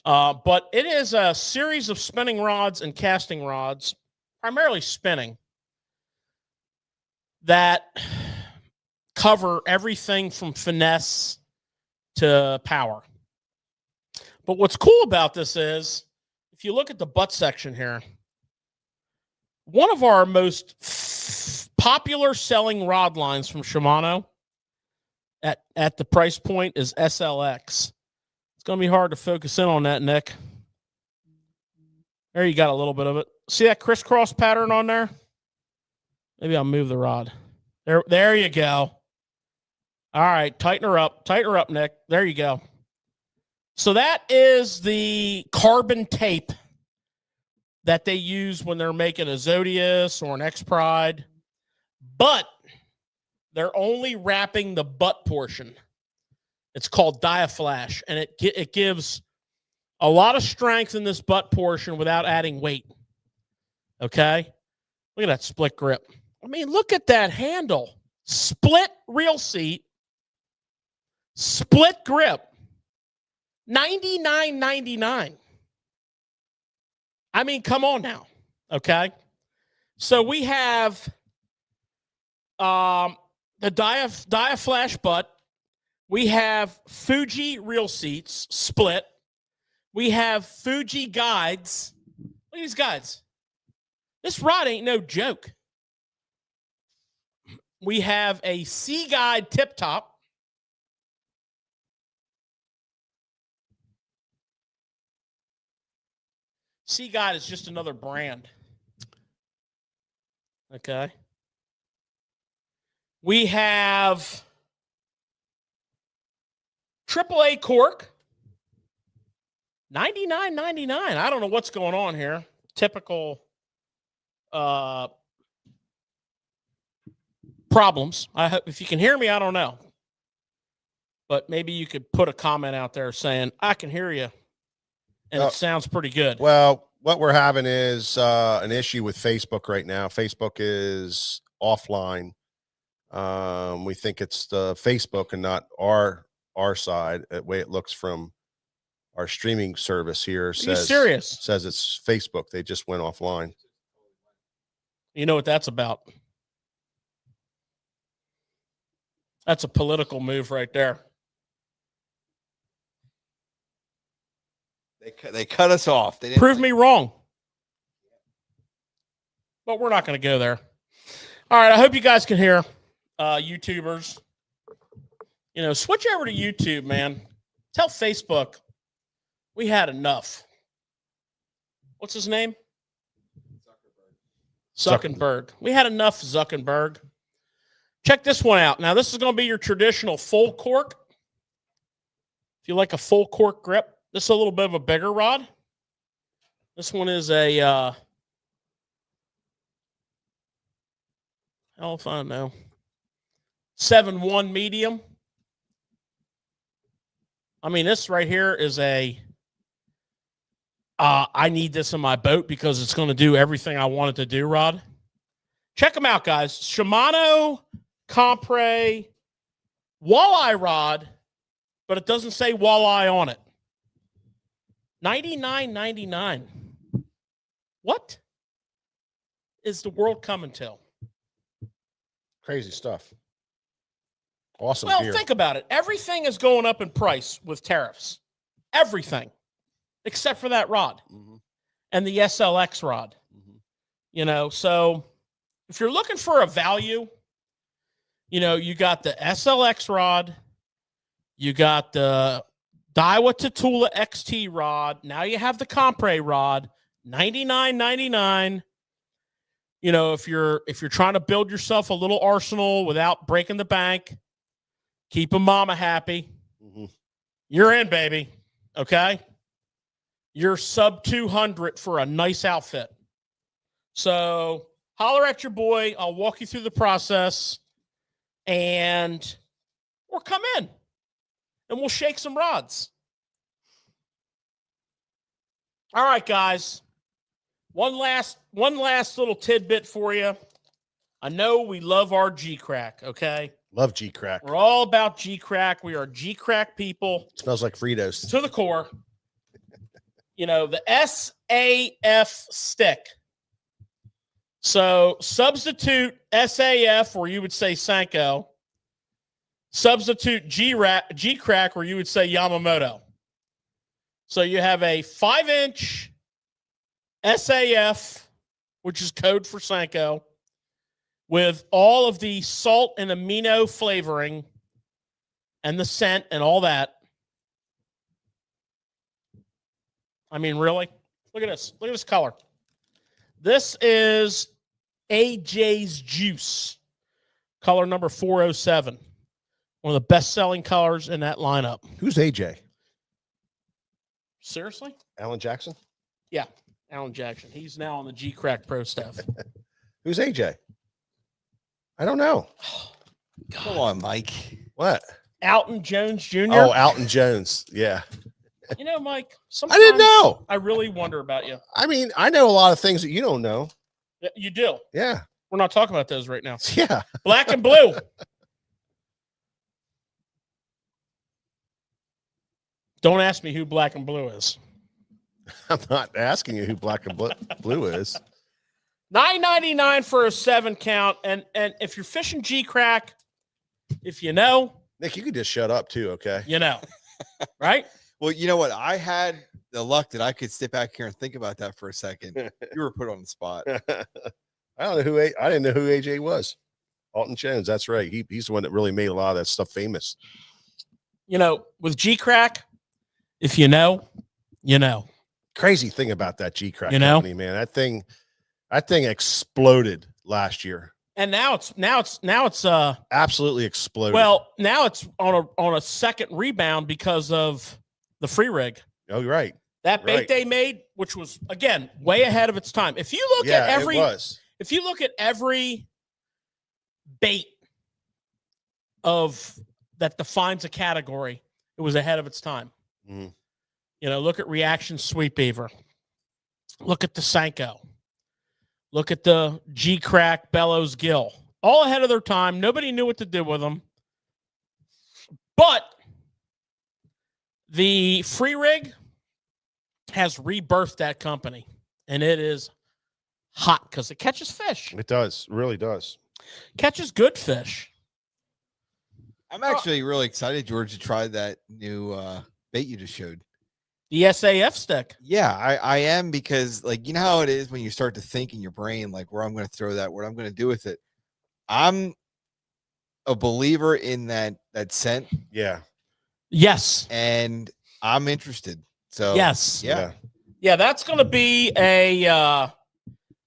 But it is a series of spinning rods and casting rods, primarily spinning, that cover everything from finesse to power. But what's cool about this is, if you look at the butt section here, one of our most popular selling rod lines from Shimano at the price point is SLX. It's going to be hard to focus in on that, Nick. There you got a little bit of it. See that crisscross pattern on there? Maybe I'll move the rod. There you go. All right, tighten her up, Nick. There you go. So that is the carbon tape that they use when they're making a Zodius or an X-Pride. But they're only wrapping the butt portion. It's called Diaflash, and it gives a lot of strength in this butt portion without adding weight. Okay? Look at that split grip. I mean, look at that handle. Split reel seat. Split grip. $99.99. I mean, come on now. Okay? So we have the Diaflash butt. We have Fuji reel seats, split. We have Fuji guides. Look at these guides. This rod ain't no joke. We have a Sea Guide tip top. Sea Guide is just another brand. Okay. We have AAA cork, $99.99. I don't know what's going on here. Typical problems. I hope if you can hear me, I don't know. But maybe you could put a comment out there saying, I can hear you. And it sounds pretty good. Well, what we're having is an issue with Facebook right now. Facebook is offline. We think it's the Facebook and not our side. The way it looks from our streaming service here says it's Facebook. They just went offline. You know what that's about? That's a political move right there. They cut us off. They didn't prove me wrong. But we're not going to go there. All right. I hope you guys can hear, YouTubers. You know, switch over to YouTube, man. Tell Facebook we had enough. What's his name? Zuckerberg. We had enough, Zuckerberg. Check this one out. Now, this is going to be your traditional full cork. If you like a full cork grip, this is a little bit of a bigger rod. This one is a, hell if I know, 7.1 medium. I mean, this right here is a, I need this in my boat because it's going to do everything I want it to do, rod. Check them out, guys. Shimano Compre walleye rod, but it doesn't say walleye on it. $99.99. What is the world coming to? Crazy stuff. Awesome. Well, gear. think about it. Everything is going up in price with tariffs. Everything. Except for that rod. Mm-hmm. And the SLX rod. Mm-hmm. You know, so if you're looking for a value, you know, you got the SLX rod, you got the Daiwa Tatula XT rod. Now you have the Compre rod, $99.99. You know, if you're trying to build yourself a little arsenal without breaking the bank, keep a mama happy. Mm-hmm. You're in, baby. Okay? You're sub 200 for a nice outfit. So holler at your boy. I'll walk you through the process or come in and we'll shake some rods. All right, guys. One last little tidbit for you. I know we love our G-Crack, okay? Love G-Crack. We're all about G-Crack. We are G-Crack people. Smells like Fritos. To the core. You know, the SAF stick. So substitute SAF where you would say Senko. Substitute G-Crack where you would say Yamamoto. So you have a 5-inch SAF, which is code for Senko, with all of the salt and amino flavoring and the scent and all that. I mean, really? Look at this. Look at this color. This is AJ's Juice, color number 407. One of the best-selling colors in that lineup. Who's AJ? Seriously? Alan Jackson? Yeah, Alan Jackson. He's now on the G-Crack Pro staff. Who's AJ? I don't know. Come on, Mike. What? Alton Jones Jr. Oh, Alton Jones. Yeah. You know, Mike, I didn't know. I really wonder about you. I mean, I know a lot of things that you don't know. You do? Yeah. We're not talking about those right now. Yeah. Black and blue. Don't ask me who black and blue is. I'm not asking you who black and blue is. $9.99 for a 7 count. And if you're fishing G-Crack, if you know. Nick, you could just shut up too, okay? You know. Right? Well, you know what? I had the luck that I could sit back here and think about that for a second. You were put on the spot. I didn't know who AJ was. Alton Jones, that's right. He's the one that really made a lot of that stuff famous. You know, with G-Crack, if you know, you know. Crazy thing about that G-Crack company, man. That thing exploded last year. And now it's absolutely exploded. Well, now it's on a second rebound because of the free rig. Oh, you're right. That bait they made, which was again way ahead of its time. If you look at if you look at every bait that defines a category, it was ahead of its time. Mm-hmm. You know, look at Reaction Sweet Beaver. Look at the Senko. Look at the G-Crack Bellows Gill. All ahead of their time. Nobody knew what to do with them. But the Free Rig has rebirthed that company, and it is hot because it catches fish. It does. It really does. Catches good fish. I'm actually really excited, George, to try that new bait you just showed. The SAF stick. Yeah, I am, because like, you know how it is when you start to think in your brain, like where I'm going to throw that, what I'm going to do with it. I'm a believer in that scent. Yeah. Yes. And I'm interested. So yes. Yeah, that's going to be a,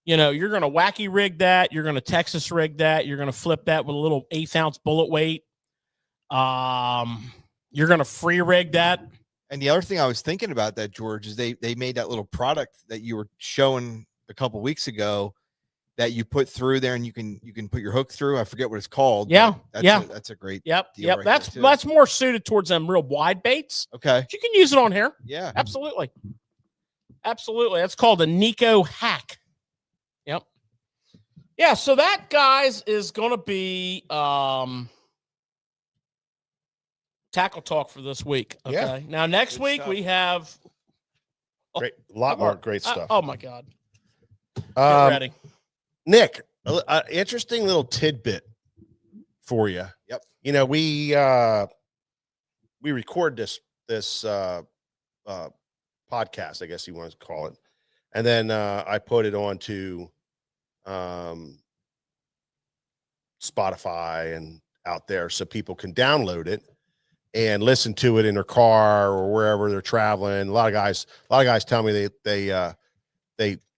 you're going to wacky rig that. You're going to Texas rig that. You're going to flip that with a little 1/8 ounce bullet weight. You're going to free rig that. And the other thing I was thinking about that, George, is they made that little product that you were showing a couple weeks ago that you put through there, and you can put your hook through. I forget what it's called. Yeah. That's a great deal. Yep. Right, That's more suited towards them real wide baits. Okay. But you can use it on here. Yeah. Absolutely. That's called a Nico hack. Yep. Yeah. So that, guys, is going to be tackle talk for this week. Okay. Yeah. Now next Good week stuff. we have Great. A lot more great stuff. Oh my God. Get ready. Nick, interesting little tidbit for you. Yep. You know, we record this podcast, I guess you want to call it, and then I put it onto Spotify and out there so people can download it and listen to it in their car or wherever they're traveling. A lot of guys tell me they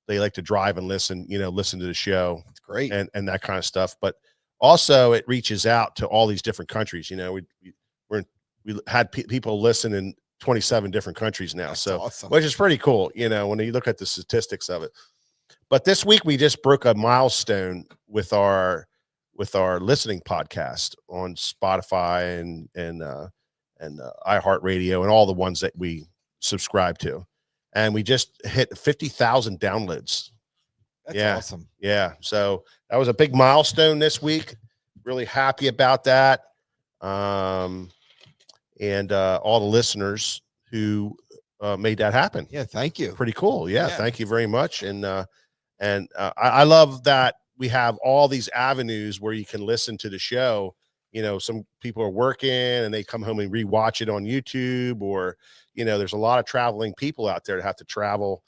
like to drive and listen to the show. It's great. And that kind of stuff. But also it reaches out to all these different countries. You know, we had people listen in 27 different countries now. That's so awesome. Which is pretty cool, you know, when you look at the statistics of it. But this week we just broke a milestone with our listening podcast on Spotify and iHeartRadio and all the ones that we subscribe to. And we just hit 50,000 downloads. That's awesome. Yeah. So that was a big milestone this week. Really happy about that. And all the listeners who made that happen. Yeah. Thank you. Pretty cool. Yeah. Thank you very much. And I love that we have all these avenues where you can listen to the show. You know, some people are working and they come home and rewatch it on YouTube, or, you know, there's a lot of traveling people out there that have to travel.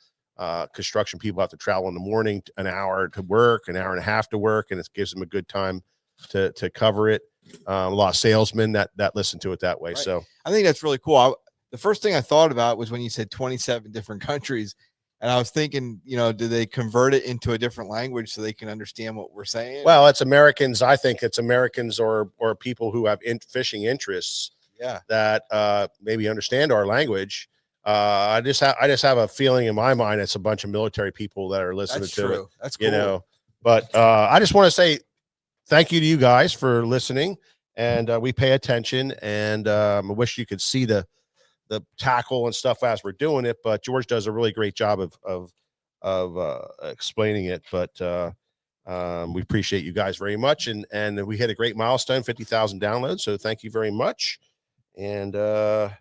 Construction people have to travel in the morning, an hour to work, an hour and a half to work, and it gives them a good time to cover it. A lot of salesmen that listen to it that way. Right. So I think that's really cool. The first thing I thought about was when you said 27 different countries. And I was thinking, you know, do they convert it into a different language so they can understand what we're saying? Well, it's Americans. I think it's Americans or people who have fishing interests. Yeah. That maybe understand our language. I just have a feeling in my mind it's a bunch of military people that are listening to it. That's cool. You know, but I just want to say thank you to you guys for listening, and we pay attention. And I wish you could see the tackle and stuff as we're doing it, but George does a really great job of explaining it. But we appreciate you guys very much, and we hit a great milestone, 50,000 downloads. So thank you very much. And well,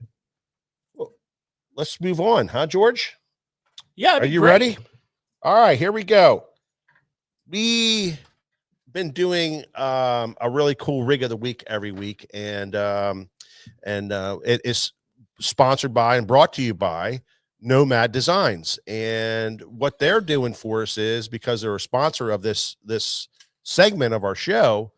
let's move on, huh, George? Yeah. Are you ready? All right, here we go. We been doing a really cool rig of the week every week, and it is sponsored by and brought to you by Nomad Designs. And what they're doing for us is, because they're a sponsor of this segment of our show,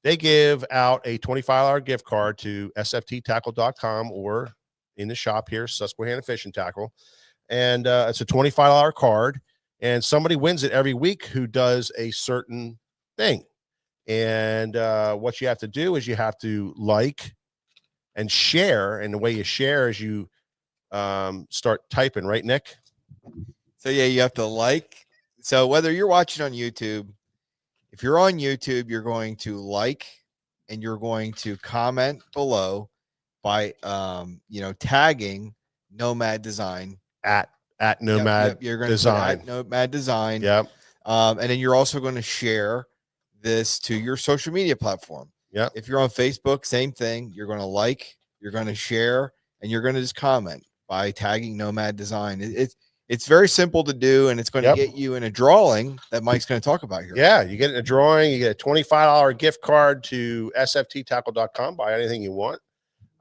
they give out a $25 gift card to sfttackle.com or in the shop here, Susquehanna Fishing Tackle. And it's a $25 card, and somebody wins it every week who does a certain thing. And what you have to do is you have to like and share, and the way you share is you start typing, right, Nick? So yeah, you have to like. So whether you're watching on YouTube, If you're on YouTube, you're going to like and you're going to comment below by tagging Nomad Design at Nomad you're going Design. to put at Nomad Design. Yep. And then you're also going to share this to your social media platform. Yep. If you're on Facebook, same thing. You're going to like, you're going to share, and you're going to just comment by tagging Nomad Design. It's very simple to do, and it's going to get you in a drawing that Mike's going to talk about here. Yeah, you get in a drawing, you get a $25 gift card to sfttackle.com. Buy anything you want.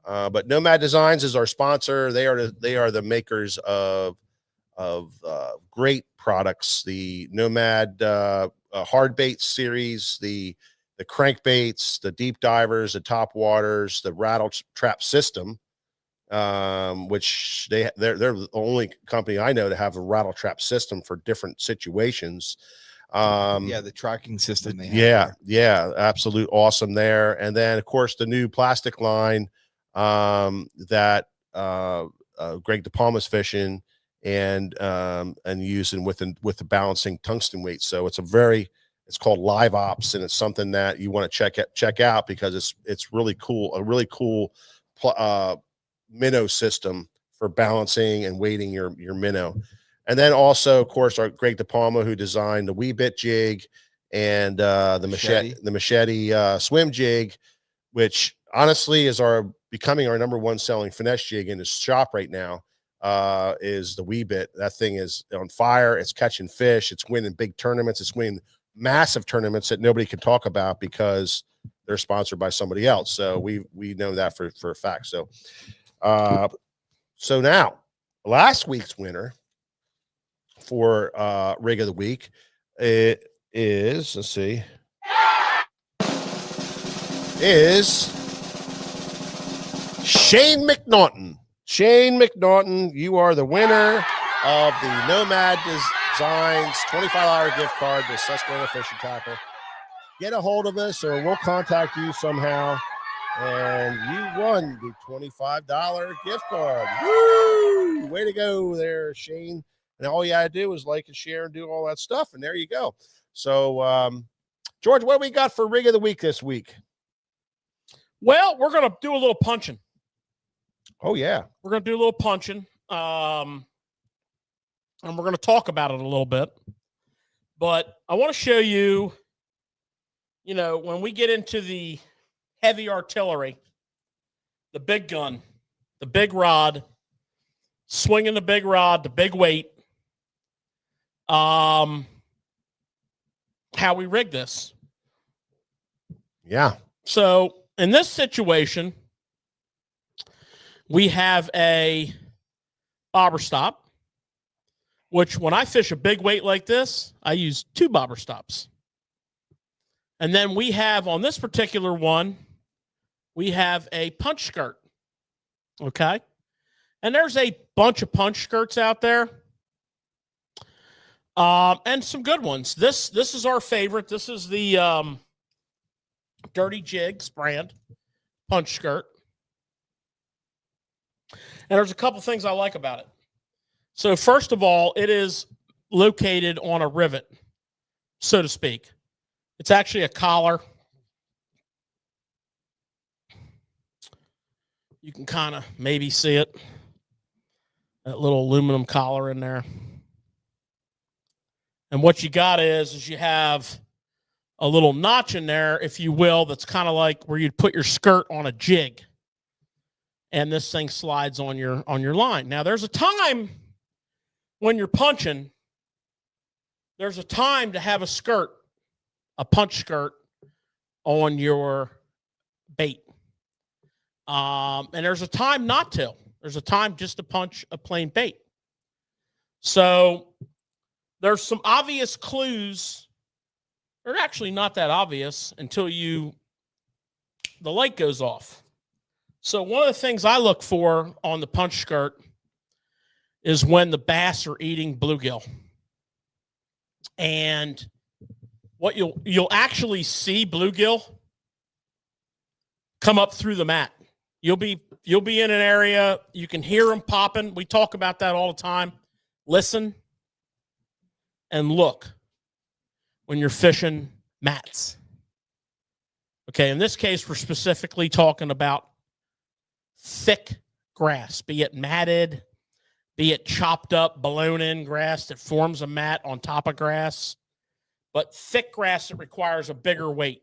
But Nomad Designs is our sponsor. They are the makers of great products. The Nomad hard bait series, the crankbaits, the deep divers, the top waters, the rattle trap system, which they're the only company I know to have a rattle trap system for different situations. The tracking system they have. Yeah, absolute awesome there. And then of course the new plastic line that Greg DePalma's fishing and using with the balancing tungsten weight. So it's called Live Ops, and it's something that you want to check out because it's really cool, a really cool minnow system for balancing and weighting your minnow. And then also, of course, our Greg DePalma, who designed the Wee Bit jig and the machete swim jig, which honestly is becoming our #1 selling finesse jig in his shop right now. Is the Wee Bit. That thing is on fire. It's catching fish. It's winning big tournaments. It's winning massive tournaments that nobody can talk about because they're sponsored by somebody else. So we know that for a fact. So now last week's winner for rig of the week, it is, let's see, is Shane McNaughton. Shane McNaughton, you are the winner of the Nomad Designs $25 gift card to Susquehanna Fishing Tackle. Get a hold of us or we'll contact you somehow. And you won the $25 gift card. Woo! Way to go there, Shane. And all you had to do was like and share and do all that stuff. And there you go. So, George, what do we got for rig of the week this week? Well, we're going to do a little punching. Oh, yeah. We're going to do a little punching. And we're going to talk about it a little bit. But I want to show you, when we get into the heavy artillery, the big gun, the big rod, swinging the big rod, the big weight, how we rig this. Yeah. So in this situation, we have a bobber stop, which when I fish a big weight like this, I use 2 bobber stops. And then we have on this particular one, we have a punch skirt. Okay. And there's a bunch of punch skirts out there. And some good ones. This is our favorite. This is the Dirty Jigs brand punch skirt. And there's a couple things I like about it. So first of all, it is located on a rivet, so to speak. It's actually a collar. You can kind of maybe see it. That little aluminum collar in there. And what you got is you have a little notch in there, if you will, that's kind of like where you'd put your skirt on a jig. And this thing slides on your line. Now, there's a time when you're punching, there's a time to have a skirt, a punch skirt on your bait. And there's a time not to. There's a time just to punch a plain bait. So there's some obvious clues. They're actually not that obvious until the light goes off. So one of the things I look for on the punch skirt is when the bass are eating bluegill. And what you'll actually see bluegill come up through the mat. You'll be in an area, you can hear them popping. We talk about that all the time. Listen and look when you're fishing mats. Okay, in this case, we're specifically talking about thick grass, be it matted, be it chopped up, blown in grass that forms a mat on top of grass, but thick grass that requires a bigger weight,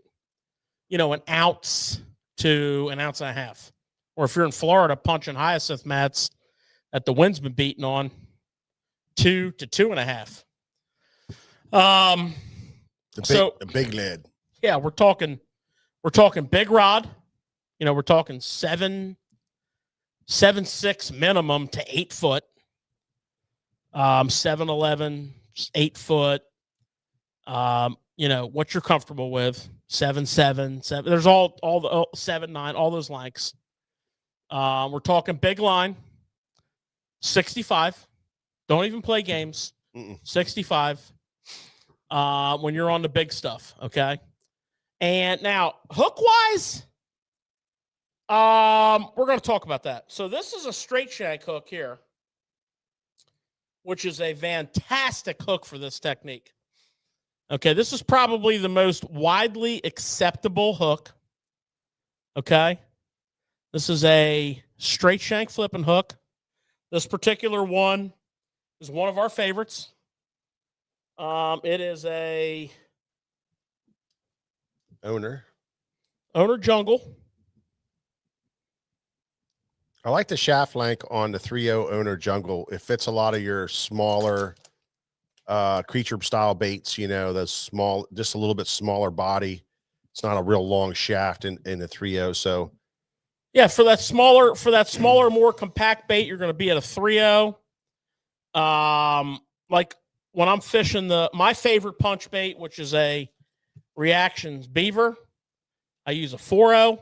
you know, an ounce to an ounce and a half. Or if you're in Florida punching hyacinth mats that the wind's been beating on, 2 to 2.5. The big lead. Yeah, we're talking big rod. You know, we're talking 7.6 minimum to 8 foot. 7.11, 8 foot. You know, what you're comfortable with. 7.7. There's all the 7.9, all those lengths. We're talking big line. 65. Don't even play games. 65. When you're on the big stuff, okay? And now, hook-wise, we're going to talk about that. So this is a straight shank hook here, which is a fantastic hook for this technique. Okay, this is probably the most widely acceptable hook. Okay? This is a straight shank flipping hook. This particular one is one of our favorites. It is a Owner Jungle. I like the shaft length on the 3.0 Owner Jungle. It fits a lot of your smaller creature style baits, you know, the small, just a little bit smaller body. It's not a real long shaft in the 3.0. So yeah, for that smaller, more compact bait, you're going to be at a 3.0. Like when I'm fishing my favorite punch bait, which is a Reactions Beaver, I use a 4.0.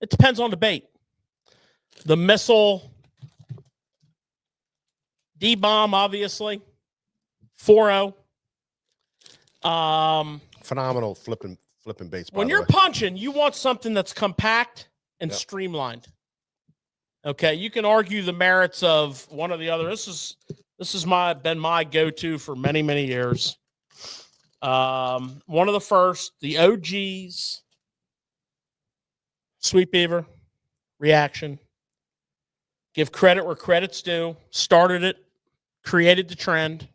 It depends on the bait. The Missile D-Bomb, obviously, 4.0. phenomenal flipping baits. When you're punching, you want something that's compact and streamlined. Okay, you can argue the merits of one or the other. This is been my go-to for many, many years. One of the first, the OGs, Sweet Beaver, Reaction. Give credit where credit's due. Started it, created the trend.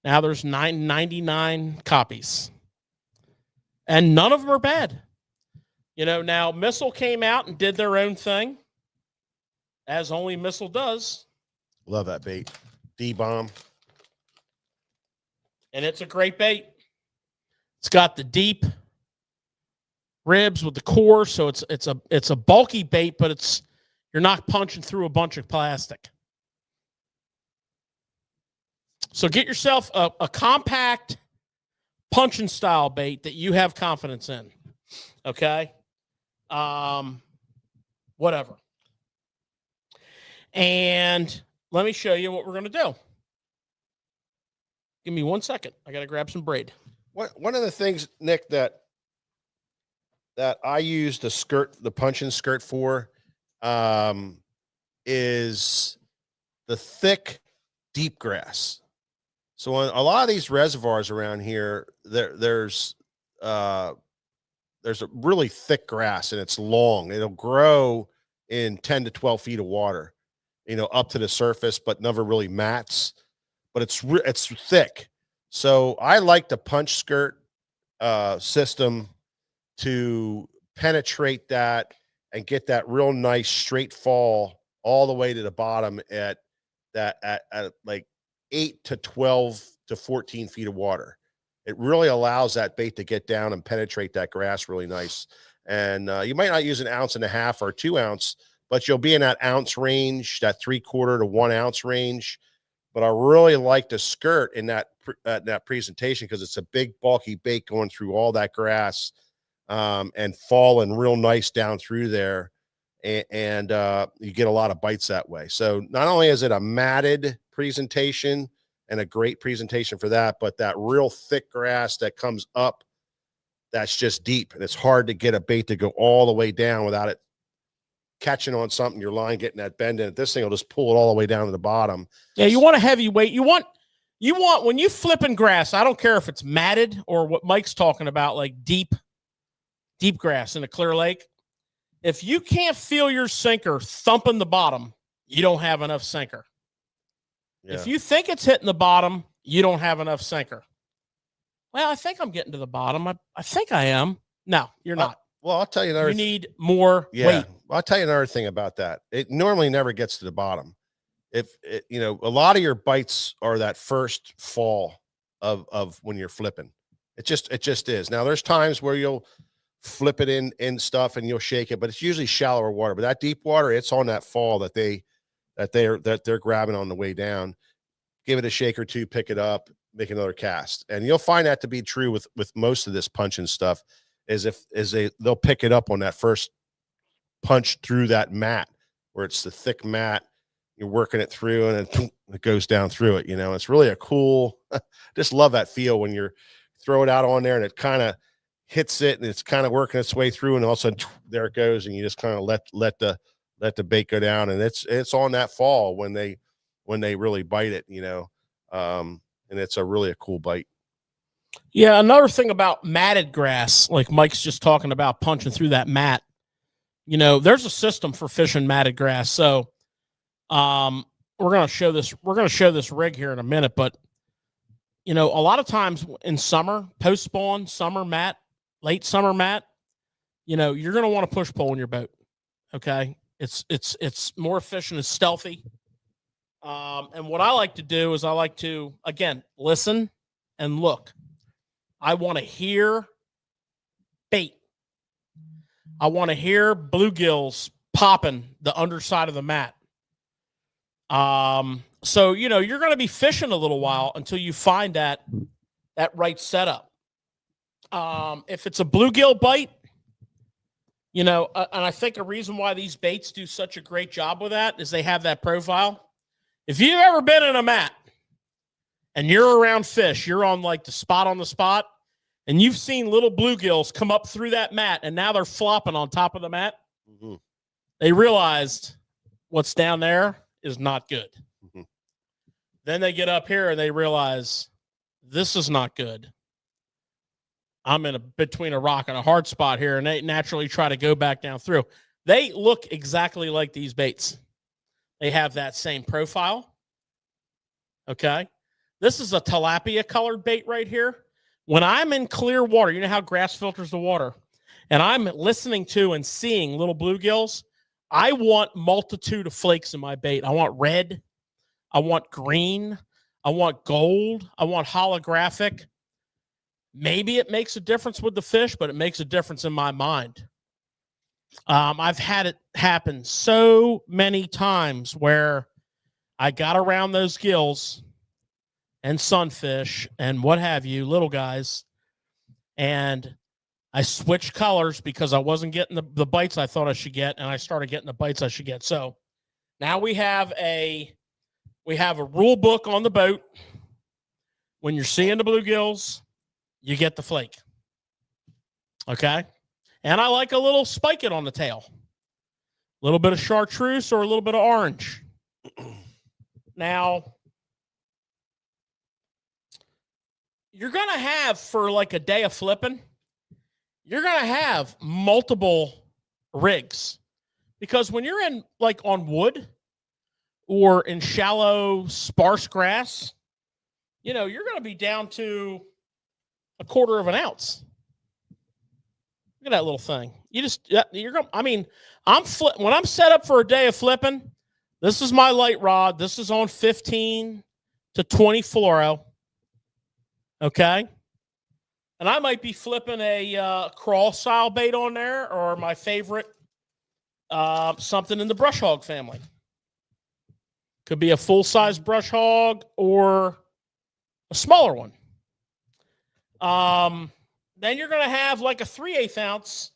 Now there's 99 copies. And none of them are bad. You know, now Missile came out and did their own thing, as only Missile does. Love that bait. D-Bomb. And it's a great bait. It's got the deep ribs with the core, so it's a bulky bait, but you're not punching through a bunch of plastic. So get yourself a compact punching style bait that you have confidence in. Okay? Whatever. And let me show you what we're going to do. Give me 1 second. I got to grab some braid. One of the things, Nick, that I use the punching skirt for is the thick, deep grass. So on a lot of these reservoirs around here, there's a really thick grass and it's long. It'll grow in 10 to 12 feet of water, you know, up to the surface, but never really mats. But it's thick. So I like the punch skirt system to penetrate that and get that real nice straight fall all the way to the bottom at like 8 to 12 to 14 feet of water. It really allows that bait to get down and penetrate that grass really nice. And you might not use 1.5 ounces or 2 ounce, but you'll be in that ounce range, that 3/4 to 1 ounce range. But I really like the skirt in that presentation because it's a big bulky bait going through all that grass and falling real nice down through there. And you get a lot of bites that way. So not only is it a matted presentation and a great presentation for that, but that real thick grass that comes up, that's just deep. And it's hard to get a bait to go all the way down without it catching on something, your line getting that bend in it. This thing will just pull it all the way down to the bottom. Yeah, you want a heavy weight. You want when you flipping grass, I don't care if it's matted or what Mike's talking about, like deep grass in a clear lake. If you can't feel your sinker thumping the bottom, you don't have enough sinker. Yeah. If you think it's hitting the bottom, you don't have enough sinker. Well, I think I'm getting to the bottom. I think I am. No, you're not. Well, I'll tell you another. You need more weight. Well, I'll tell you another thing about that. It normally never gets to the bottom. If it, you know, a lot of your bites are that first fall of when you're flipping. It just is. Now there's times where you'll flip it in stuff and you'll shake it, but it's usually shallower water. But that deep water, it's on that fall that they're grabbing on the way down. Give it a shake or two, pick it up, make another cast. And you'll find that to be true with most of this punching stuff, they'll pick it up on that first punch through that mat, where it's the thick mat, you're working it through and it goes down through it. You know, it's really a cool, just love that feel when you're throw it out on there and it kind of hits it and it's kind of working its way through, and all of a sudden there it goes, and you just kind of let the bait go down, and it's on that fall when they really bite it, you know. And it's really a cool bite. Yeah, another thing about matted grass, like Mike's just talking about punching through that mat, you know, there's a system for fishing matted grass. So we're going to show this rig here in a minute, but you know, a lot of times in summer, post spawn, summer mat, late summer mat, you know, you're going to want to push pole in your boat. Okay. It's more efficient. It's stealthy. And what I like to do is I like to, again, listen and look. I want to hear bait. I want to hear bluegills popping the underside of the mat. So, you know, you're going to be fishing a little while until you find that right setup. If it's a bluegill bite, you know, and I think a reason why these baits do such a great job with that is they have that profile. If you've ever been in a mat and you're around fish, you're on like the spot, and you've seen little bluegills come up through that mat and now they're flopping on top of the mat, mm-hmm. They realized what's down there is not good. Mm-hmm. Then they get up here and they realize this is not good. I'm between a rock and a hard spot here, and they naturally try to go back down through. They look exactly like these baits. They have that same profile. Okay. This is a tilapia colored bait right here. When I'm in clear water, you know how grass filters the water, and I'm listening to and seeing little bluegills, I want multitude of flakes in my bait. I want red. I want green. I want gold. I want holographic. Maybe it makes a difference with the fish, but it makes a difference in my mind. I've had it happen so many times where I got around those gills and sunfish and what have you, little guys, and I switched colors because I wasn't getting the bites I thought I should get, and I started getting the bites I should get. So now we have a rule book on the boat. When you're seeing the bluegills, you get the flake. Okay? And I like a little spike it on the tail. A little bit of chartreuse or a little bit of orange. Now, you're going to have, for like a day of flipping, you're going to have multiple rigs. Because when you're in, like, on wood or in shallow, sparse grass, you know, you're going to be down to a quarter of an ounce. Look at that little thing. You're going. I mean, when I'm set up for a day of flipping, this is my light rod. This is on 15 to 20 fluoro. Okay, and I might be flipping a crawl style bait on there, or my favorite, something in the brush hog family. Could be a full size brush hog or a smaller one. Then you're going to have like a 3/8 ounce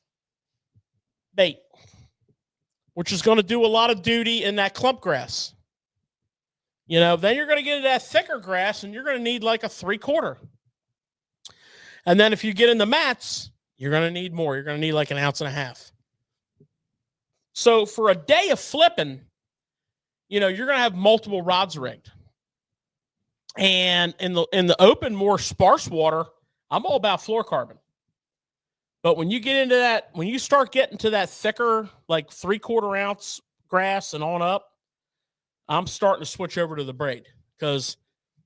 bait, which is going to do a lot of duty in that clump grass. You know, then you're going to get into that thicker grass and you're going to need like a 3/4. And then if you get in the mats, you're going to need more. You're going to need like 1.5 ounces. So for a day of flipping, you know, you're going to have multiple rods rigged. And in the open, more sparse water, I'm all about fluorocarbon. But when you get into that, when you start getting to that thicker, like 3/4 ounce grass and on up, I'm starting to switch over to the braid, because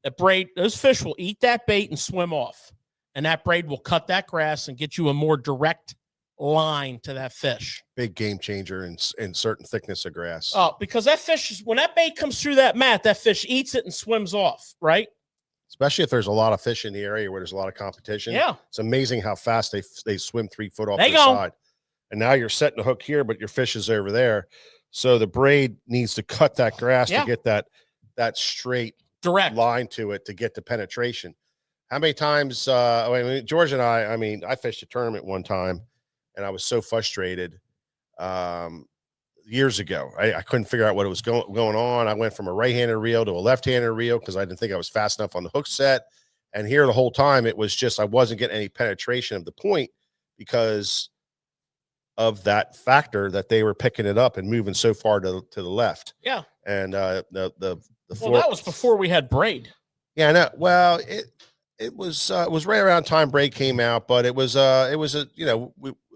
that braid, those fish will eat that bait and swim off. And that braid will cut that grass and get you a more direct line to that fish. Big game changer in certain thickness of grass. Oh, because that fish, when that bait comes through that mat, that fish eats it and swims off, right? Especially if there's a lot of fish in the area where there's a lot of competition. Yeah. It's amazing how fast they swim 3 foot off They the go. side. And now you're setting a hook here, but your fish is over there. So the braid needs to cut that grass to get that straight direct line to it to get the penetration. How many times, I mean, George and I fished a tournament one time and I was so frustrated years ago. I couldn't figure out what was going on. I went from a right-handed reel to a left-handed reel because I didn't think I was fast enough on the hook set. And here the whole time it was just I wasn't getting any penetration of the point because of that factor that they were picking it up and moving so far to the left. Yeah. And the well, that was before we had braid. Yeah, I know. Well, it was right around time braid came out, but it was a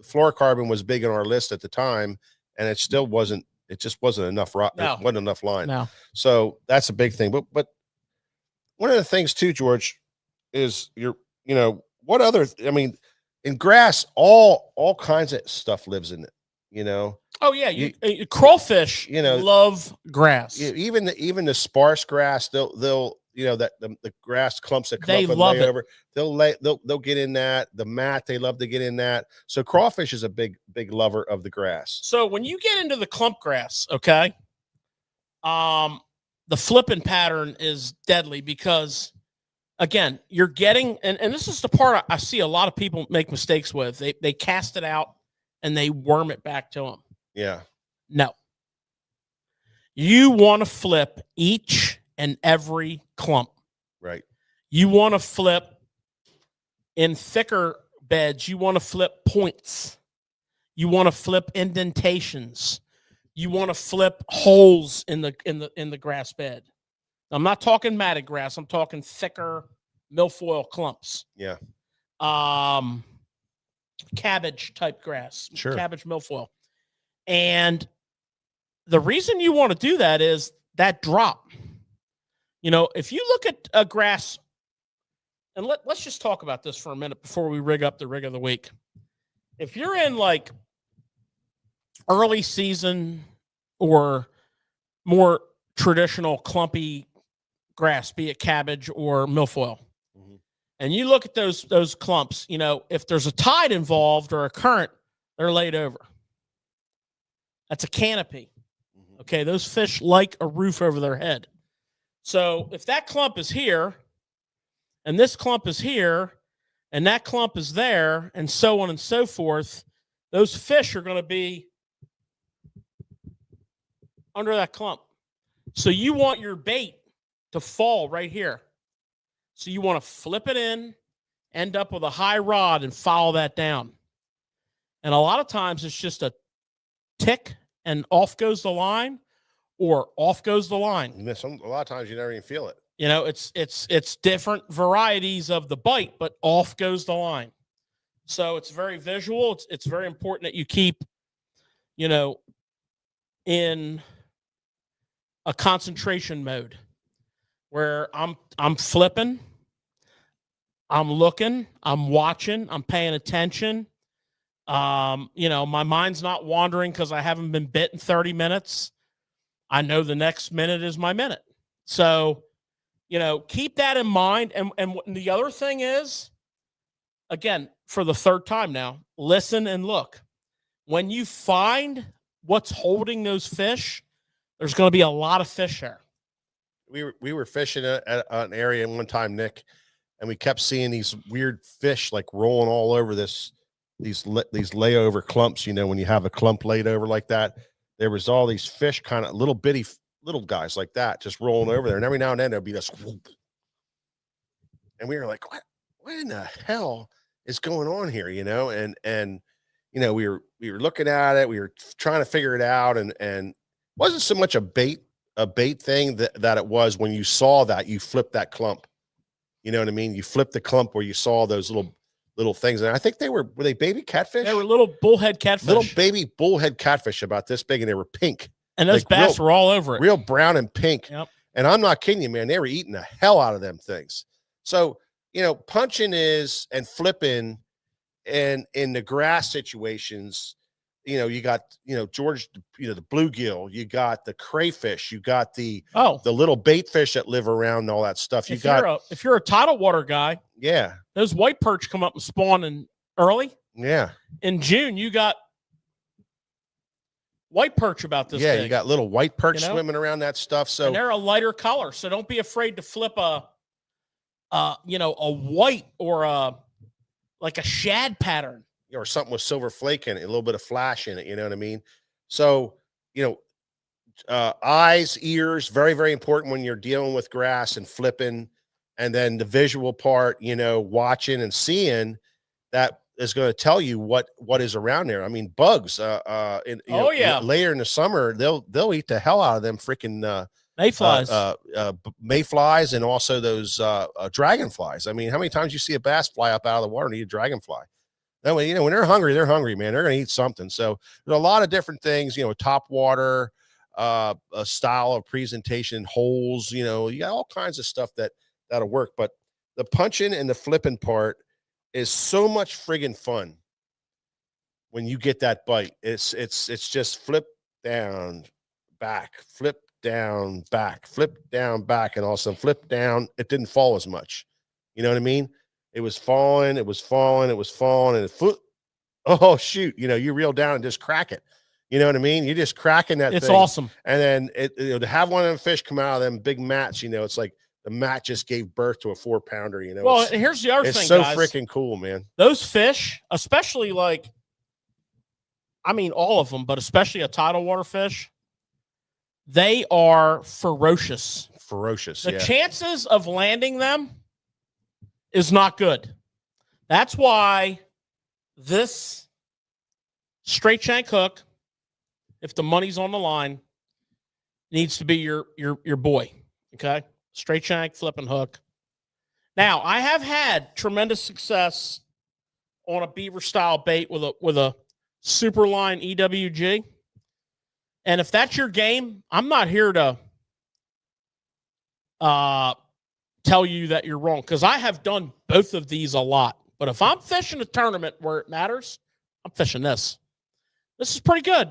fluorocarbon was big on our list at the time, and it still wasn't. It just wasn't enough. It wasn't enough line. No. So that's a big thing. But one of the things too, George, is what other? I mean, in grass, all kinds of stuff lives in it. Oh yeah, crawfish, love grass. Even the sparse grass, they'll the grass clumps that come they up and love lay it. over, they'll get in that. The mat, they love to get in that. So crawfish is a big lover of the grass. So when you get into the clump grass, okay, the flipping pattern is deadly because, again, you're getting, and this is the part I see a lot of people make mistakes with. They cast it out and they worm it back to them. Yeah. No. You want to flip each and every clump. Right. You want to flip in thicker beds. You want to flip points. You want to flip indentations. You want to flip holes in the grass bed. I'm not talking matted grass. I'm talking thicker milfoil clumps. Yeah. Cabbage type grass. Sure. Cabbage milfoil. And the reason you want to do that is that drop. If you look at a grass, and let's just talk about this for a minute before we rig up the rig of the week. If you're in like early season or more traditional clumpy grass, be it cabbage or milfoil, and you look at those clumps, if there's a tide involved or a current, they're laid over. That's a canopy. Okay, those fish like a roof over their head. So if that clump is here, and this clump is here, and that clump is there, and so on and so forth, those fish are going to be under that clump. So you want your bait to fall right here. So you want to flip it in, end up with a high rod, and follow that down. And a lot of times it's just a tick, and off goes the line, or off goes the line. A lot of times you never even feel it. It's different varieties of the bite, but off goes the line. So it's very visual. It's very important that you keep, in a concentration mode where I'm flipping, I'm looking, I'm watching, I'm paying attention. My mind's not wandering because I haven't been bit in 30 minutes. I know the next minute is my minute. So, keep that in mind. And the other thing is, again, for the third time now, listen and look. When you find what's holding those fish, there's going to be a lot of fish there. We were fishing at an area one time, Nick, and we kept seeing these weird fish like rolling all over these layover clumps. When you have a clump laid over like that, there was all these fish, kind of little guys like that, just rolling over there. And every now and then there'd be this whoop. And we were like, what in the hell is going on here? And we were looking at it, we were trying to figure it out. And it wasn't so much a bait a bait thing that it was when you saw that, you flipped that clump. You know what I mean? You flipped the clump where you saw those little things. And I think were they baby catfish? They were little bullhead catfish. Little baby bullhead catfish about this big, and they were pink. And those bass were all over it. Real brown and pink. Yep. And I'm not kidding you, man. They were eating the hell out of them things. So, punching and flipping and in the grass situations, you got, George, the bluegill, you got the crayfish, you got the little bait fish that live around and all that stuff. If you're a tidal water guy, yeah, those white perch come up and spawn early. Yeah. In June, you got white perch about this big. You got little white perch swimming around that stuff. So and they're a lighter color. So don't be afraid to flip a white or like a shad pattern. Or something with silver flake in it, a little bit of flash in it. You know what I mean? So, eyes, ears, very, very important when you're dealing with grass and flipping. And then the visual part, watching and seeing, that is going to tell you what is around there. I mean, bugs, later in the summer, they'll eat the hell out of them freaking, mayflies, mayflies, and also those dragonflies. I mean, how many times you see a bass fly up out of the water and eat a dragonfly? That way, when they're hungry, man. They're going to eat something. So there's a lot of different things, top water, a style of presentation, holes, you got all kinds of stuff that'll work. But the punching and the flipping part is so much friggin' fun when you get that bite. It's just flip down, back, flip down, back, flip down, back, and also flip down. It didn't fall as much. You know what I mean? It was falling, and oh shoot, you reel down and just crack it. You know what I mean? You're just cracking that thing. It's awesome. And then to have one of them fish come out of them big mats, it's like the mat just gave birth to a 4-pounder. Well, here's the other thing, it's so guys. freaking cool, man. Those fish, especially all of them, but especially a tidal water fish, they are ferocious. The chances of landing them is not good. That's why this straight shank hook, if the money's on the line, needs to be your boy. Okay, straight shank flipping hook. Now, I have had tremendous success on a beaver style bait with a super line EWG, and if that's your game, I'm not here to tell you that you're wrong, because I have done both of these a lot. But if I'm fishing a tournament where it matters, I'm fishing this. This is pretty good.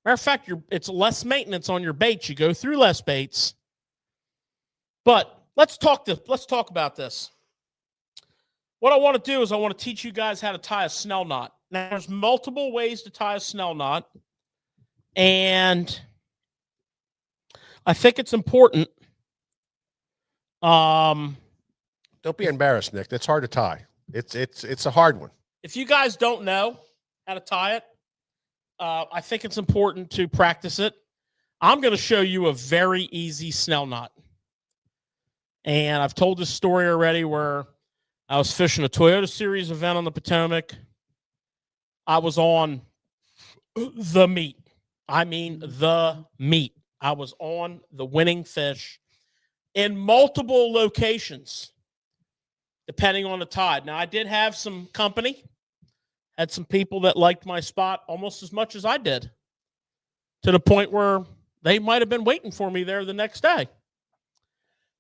Matter of fact, it's less maintenance on your baits. You go through less baits. But let's talk about this. What I want to do is I want to teach you guys how to tie a snell knot. Now, there's multiple ways to tie a snell knot, and I think it's important. Don't be embarrassed, Nick. That's hard to tie. It's a hard one. If you guys don't know how to tie it, I think it's important to practice it. I'm going to show you a very easy snell knot. And I've told this story already where I was fishing a Toyota Series event on the Potomac. I was on the meat. I mean, the meat. I was on the winning fish in multiple locations, depending on the tide. Now, I did have some company, had some people that liked my spot almost as much as I did, to the point where they might have been waiting for me there the next day.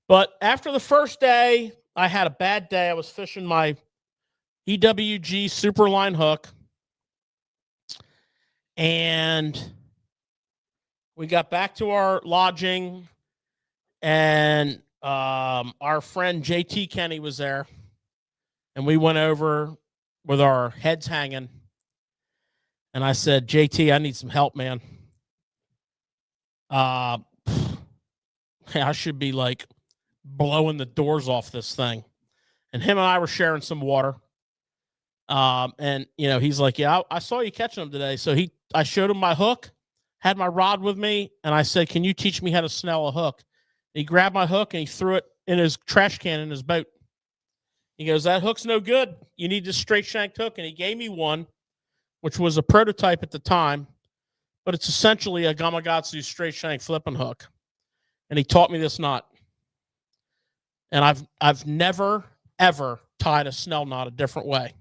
But after the first day, I had a bad day. I was fishing my EWG Superline hook, and we got back to our lodging, and our friend JT Kenny was there, and we went over with our heads hanging, and I said, JT, I need some help, man. I should be like blowing the doors off this thing. And him and I were sharing some water. And he's like, yeah, I saw you catching them today. So I showed him my hook, had my rod with me, and I said, can you teach me how to snell a hook? He grabbed my hook and he threw it in his trash can in his boat. He goes, that hook's no good. You need this straight shanked hook. And he gave me one, which was a prototype at the time. but it's essentially a Gamakatsu straight shank flipping hook. And he taught me this knot. And I've never, ever tied a snell knot a different way.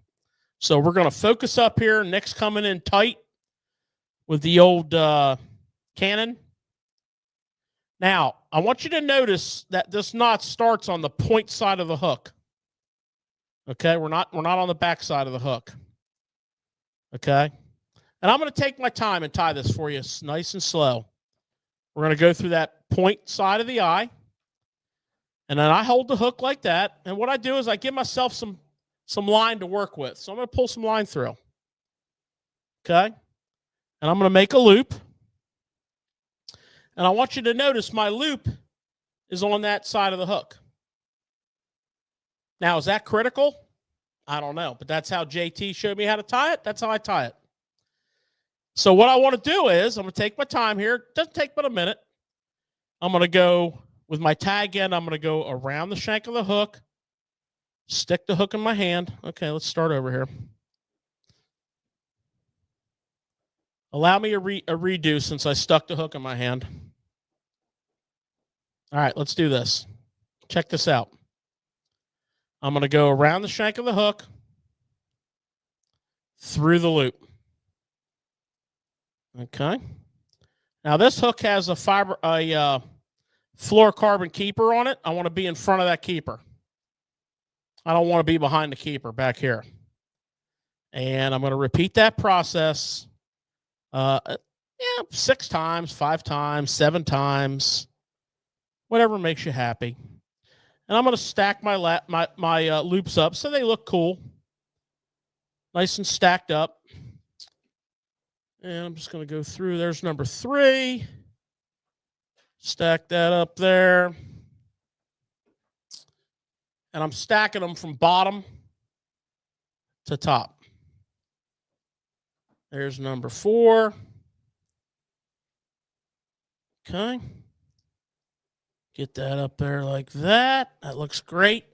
So we're going to focus up here. Nick's coming in tight with the old cannon. Now, I want you to notice that this knot starts on the point side of the hook. Okay, we're not on the back side of the hook. Okay, and I'm going to take my time and tie this for you nice and slow. We're going to go through that point side of the eye. And then I hold the hook like that. And what I do is I give myself some line to work with. So I'm going to pull some line through. Okay. And I'm going to make a loop. And I want you to notice my loop is on that side of the hook. Now, is that critical? I don't know. But that's how JT showed me how to tie it. That's how I tie it. So what I want to do is I'm going to take my time here. It doesn't take but a minute. I'm going to go with my tag end. I'm going to go around the shank of the hook, stick the hook in my hand. Okay, let's start over here. Allow me a redo since I stuck the hook in my hand. All right, let's do this. Check this out. I'm going to go around the shank of the hook, through the loop. Okay. Now this hook has a fluorocarbon keeper on it. I want to be in front of that keeper. I don't want to be behind the keeper back here. And I'm going to repeat that process 6 times, 5 times, 7 times, whatever makes you happy. And I'm going to stack my loops up so they look cool, nice and stacked up. And I'm just going to go through. There's number 3. Stack that up there. And I'm stacking them from bottom to top. There's number 4. Okay. Get that up there like that. That looks great.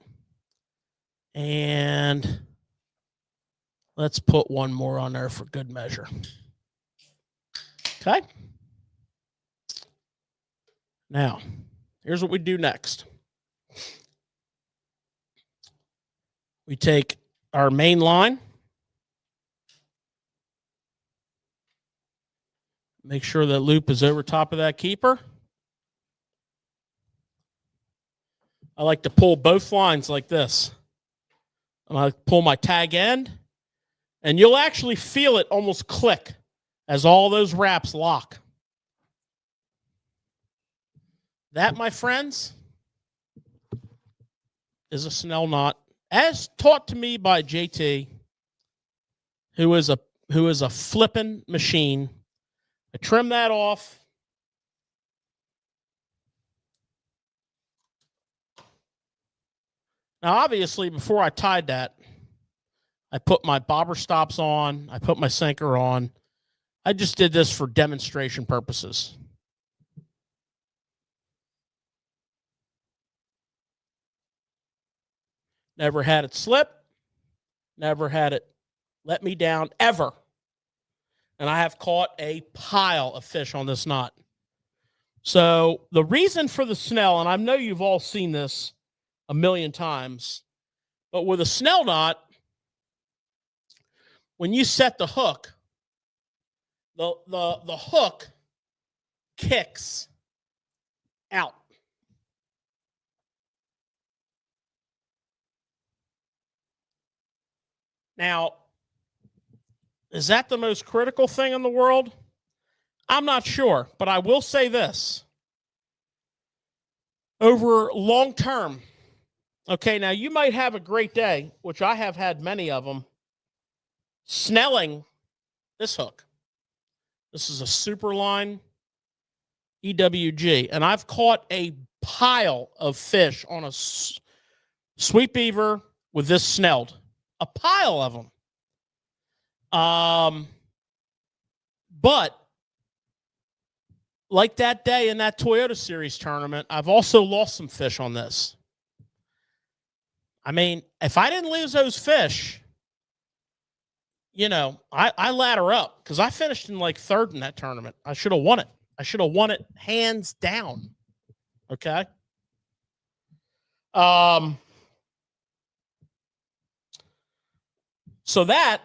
And let's put one more on there for good measure. Okay. Now, here's what we do next. We take our main line. Make sure that loop is over top of that keeper. I like to pull both lines like this. And I pull my tag end, and you'll actually feel it almost click as all those wraps lock. That, my friends, is a snell knot, as taught to me by JT, who is a flippin' machine. I trim that off. Now, obviously, before I tied that, I put my bobber stops on. I put my sinker on. I just did this for demonstration purposes. Never had it slip. Never had it let me down, ever. And I have caught a pile of fish on this knot. So the reason for the snell, and I know you've all seen this a million times, but with a snell knot, when you set the hook, the hook kicks out. Now, is that the most critical thing in the world? I'm not sure, but I will say this. Over long term, okay, now you might have a great day, which I have had many of them, snelling this hook. This is a Superline EWG, and I've caught a pile of fish on a sweet beaver with this snelled. A pile of them. But like that day in that Toyota Series tournament, I've also lost some fish on this. I mean, if I didn't lose those fish, you know, I ladder up because I finished in like third in that tournament. I should have won it. I should have won it hands down. Okay. So that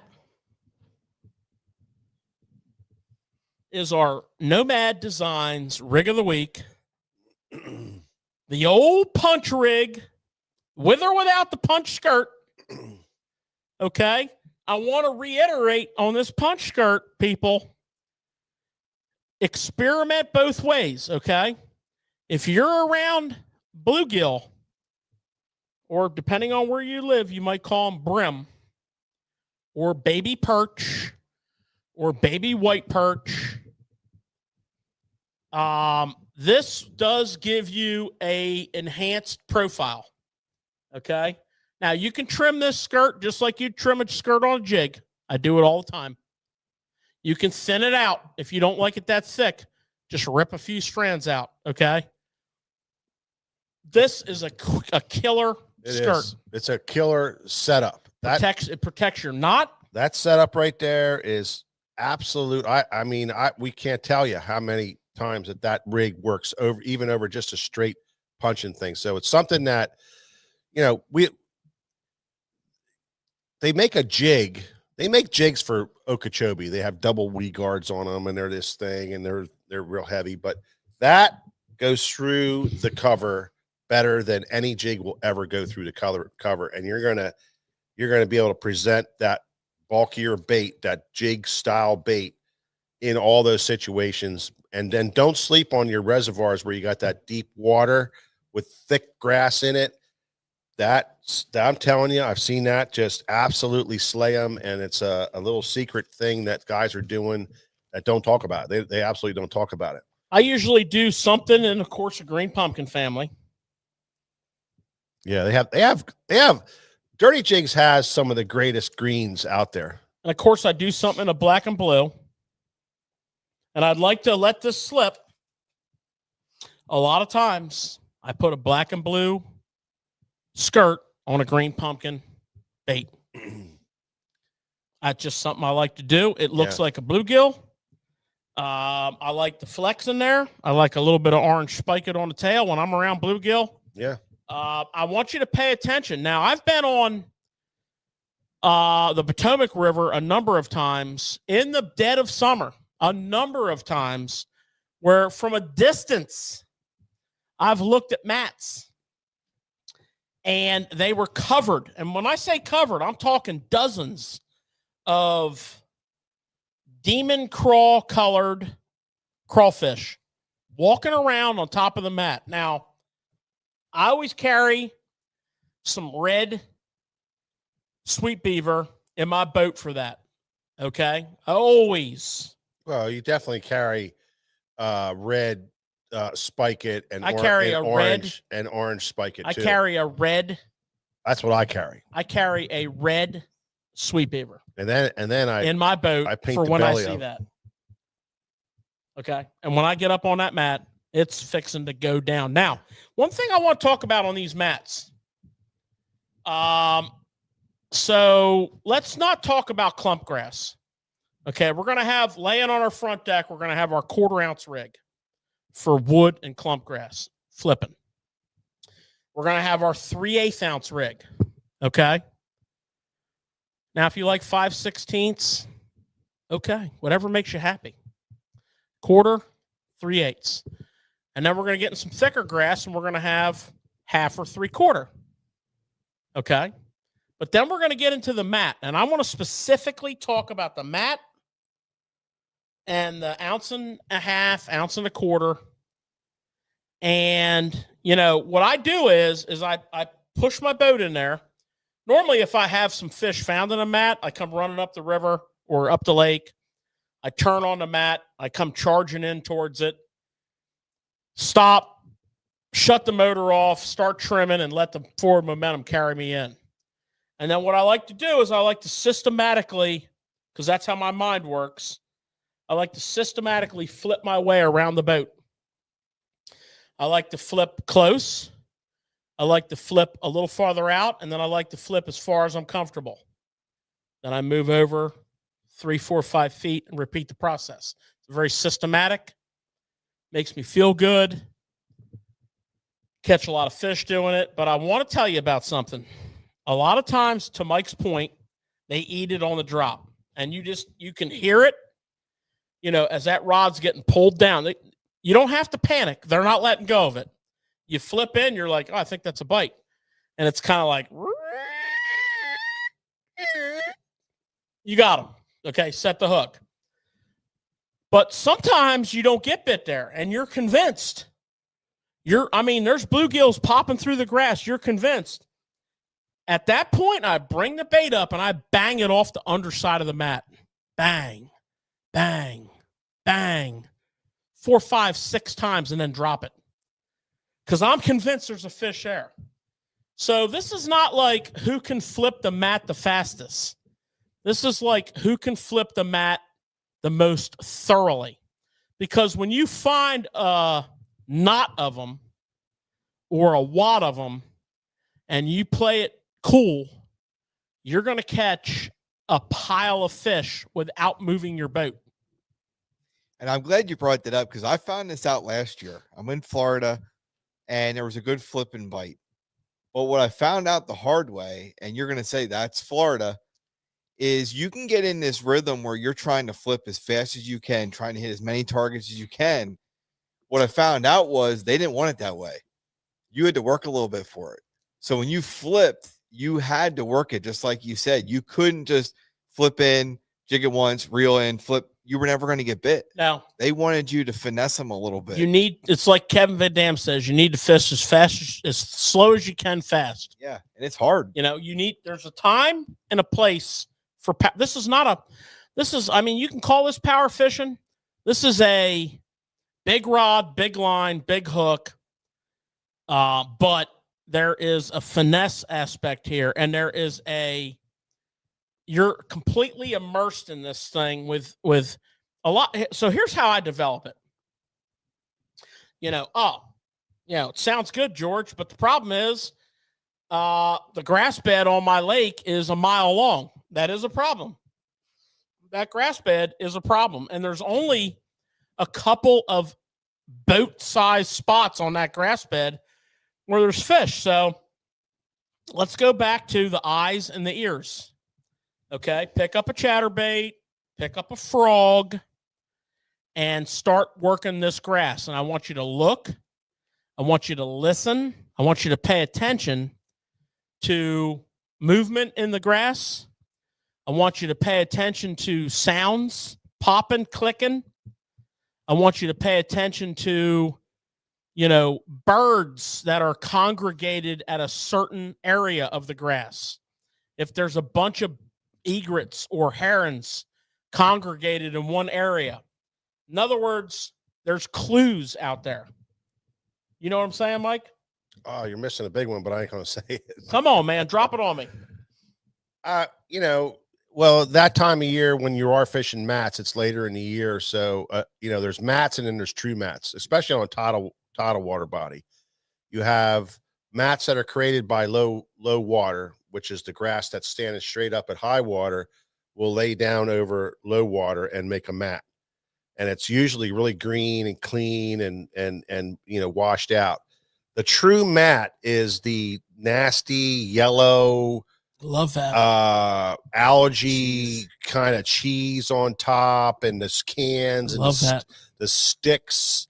is our Nomad Designs rig of the week. The old punch rig, with or without the punch skirt. Okay. I want to reiterate on this punch skirt, people. Experiment both ways. Okay. If you're around bluegill, or depending on where you live, you might call them brim, or baby perch, or baby white perch. This does give you a enhanced profile. Okay. Now you can trim this skirt just like you'd trim a skirt on a jig. I do it all the time. You can thin it out. If you don't like it that thick, just rip a few strands out. Okay. This is a killer skirt. It's a killer setup. It protects your knot. That setup right there is absolute. I mean, we can't tell you how many times that rig works over just a straight punching thing. So it's something that, you know, they make a jig. They make jigs for Okeechobee. They have double wee guards on them, and they're this thing, and they're real heavy. But that goes through the cover better than any jig will ever go through the cover. And you're gonna be able to present that bulkier bait, that jig style bait, in all those situations. And then don't sleep on your reservoirs where you got that deep water with thick grass in it. That I'm telling you, I've seen that just absolutely slay them. And it's a little secret thing that guys are doing that don't talk about it. They absolutely don't talk about it. I usually do something in, of course, a green pumpkin family. Yeah, they have Dirty Jigs has some of the greatest greens out there. And of course, I do something in a black and blue. And I'd like to let this slip. A lot of times, I put a black and blue skirt on a green pumpkin bait. That's just something I like to do. It looks like a bluegill. I like the flex in there. I like a little bit of orange spike it on the tail when I'm around bluegill. Yeah. I want you to pay attention. Now, I've been on the Potomac River a number of times in the dead of summer, a number of times where from a distance, I've looked at mats and they were covered. And when I say covered, I'm talking dozens of demon crawl colored crawfish walking around on top of the mat. Now, I always carry some red sweet beaver in my boat for that. Okay. Always. Well, you definitely carry red spike it, and I carry orange spike it too. I carry a red. That's what I carry. I carry a red sweet beaver. And then I in my boat I paint for the when I belly see up. that. Okay. And when I get up on that mat, it's fixing to go down. Now, one thing I want to talk about on these mats. So let's not talk about clump grass. Okay. We're going to have laying on our front deck. We're going to have our 1/4 ounce rig for wood and clump grass flipping. We're going to have our 3/8 ounce rig. Okay. Now, if you like 5/16, okay, whatever makes you happy. 1/4, 3/8. And then we're going to get in some thicker grass and we're going to have 1/2 or 3/4. Okay. But then we're going to get into the mat. And I want to specifically talk about the mat and the 1.5 ounces, 1.25 ounces. And, you know, what I do is I push my boat in there. Normally, if I have some fish found in a mat, I come running up the river or up the lake. I turn on the mat. I come charging in towards it. Stop, shut the motor off, start trimming, and let the forward momentum carry me in. And then what I like to do is I like to systematically, because that's how my mind works, I like to systematically flip my way around the boat. I like to flip close. I like to flip a little farther out, and then I like to flip as far as I'm comfortable. Then I move over 3, 4, 5 feet and repeat the process. It's very systematic, makes me feel good, catch a lot of fish doing it. But I want to tell you about something. A lot of times, to Mike's point, they eat it on the drop, and you can hear it, as that rod's getting pulled down. You don't have to panic. They're not letting go of it. You flip in, you're like, oh, I think that's a bite. And it's kind of like, you got them. Okay, set the hook. But sometimes you don't get bit there, and you're convinced. There's bluegills popping through the grass. You're convinced. At that point, I bring the bait up, and I bang it off the underside of the mat. Bang, bang, bang. 4, 5, 6 times, and then drop it. Because I'm convinced there's a fish there. So this is not like who can flip the mat the fastest. This is like who can flip the mat the most thoroughly. Because when you find a knot of them or a wad of them and you play it cool, you're going to catch a pile of fish without moving your boat. And I'm glad you brought that up because I found this out last year. I'm in Florida and there was a good flipping bite. But what I found out the hard way, and you're going to say that's Florida, is you can get in this rhythm where you're trying to flip as fast as you can, trying to hit as many targets as you can. What I found out was they didn't want it that way. You had to work a little bit for it. So when you flipped, you had to work it, just like you said. You couldn't just flip in, jig it once, reel in, flip. You were never going to get bit. No. They wanted you to finesse them a little bit. It's like Kevin Van Dam says, you need to fish as slow as you can fast. Yeah, and it's hard. There's a time and a place for, you can call this power fishing. This is a big rod, big line, big hook. But there is a finesse aspect here, and you're completely immersed in this thing with a lot. So here's how I develop it. It sounds good, George, but the problem is the grass bed on my lake is a mile long. That is a problem. That grass bed is a problem. And there's only a couple of boat-sized spots on that grass bed where there's fish. So let's go back to the eyes and the ears. Okay, pick up a chatterbait, pick up a frog, and start working this grass. And I want you to look. I want you to listen. I want you to pay attention to movement in the grass. I want you to pay attention to sounds, popping, clicking. I want you to pay attention to, birds that are congregated at a certain area of the grass. If there's a bunch of egrets or herons congregated in one area. In other words, there's clues out there. You know what I'm saying, Mike? Oh, you're missing a big one, but I ain't going to say it. Come on, man. Drop it on me. Well, that time of year when you are fishing mats, it's later in the year. So, there's mats and then there's true mats, especially on a tidal water body. You have mats that are created by low water, which is the grass that's standing straight up at high water will lay down over low water and make a mat. And it's usually really green and clean and washed out. The true mat is the nasty yellow, love that algae kind of cheese on top and the cans and the sticks.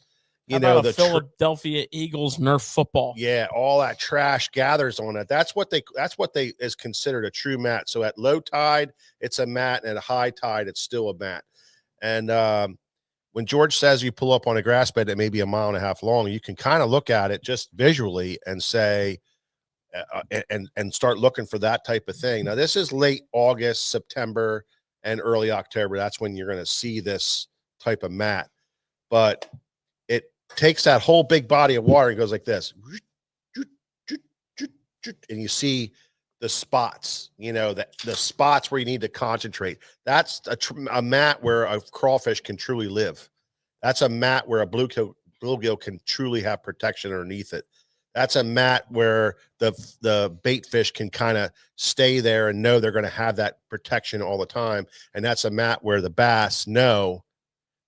The Philadelphia Eagles Nerf football. Yeah, all that trash gathers on it. That's what they is considered a true mat. So at low tide, it's a mat, and at high tide, it's still a mat. And when George says you pull up on a grass bed that may be a mile and a half long, you can kind of look at it just visually and say, and start looking for that type of thing. Now, this is late August, September, and early October. That's when you're going to see this type of mat. But it takes that whole big body of water and goes like this. And you see the spots, the spots where you need to concentrate. That's a mat where a crawfish can truly live. That's a mat where a bluegill can truly have protection underneath it. That's a mat where the bait fish can kind of stay there and know they're going to have that protection all the time. And that's a mat where the bass know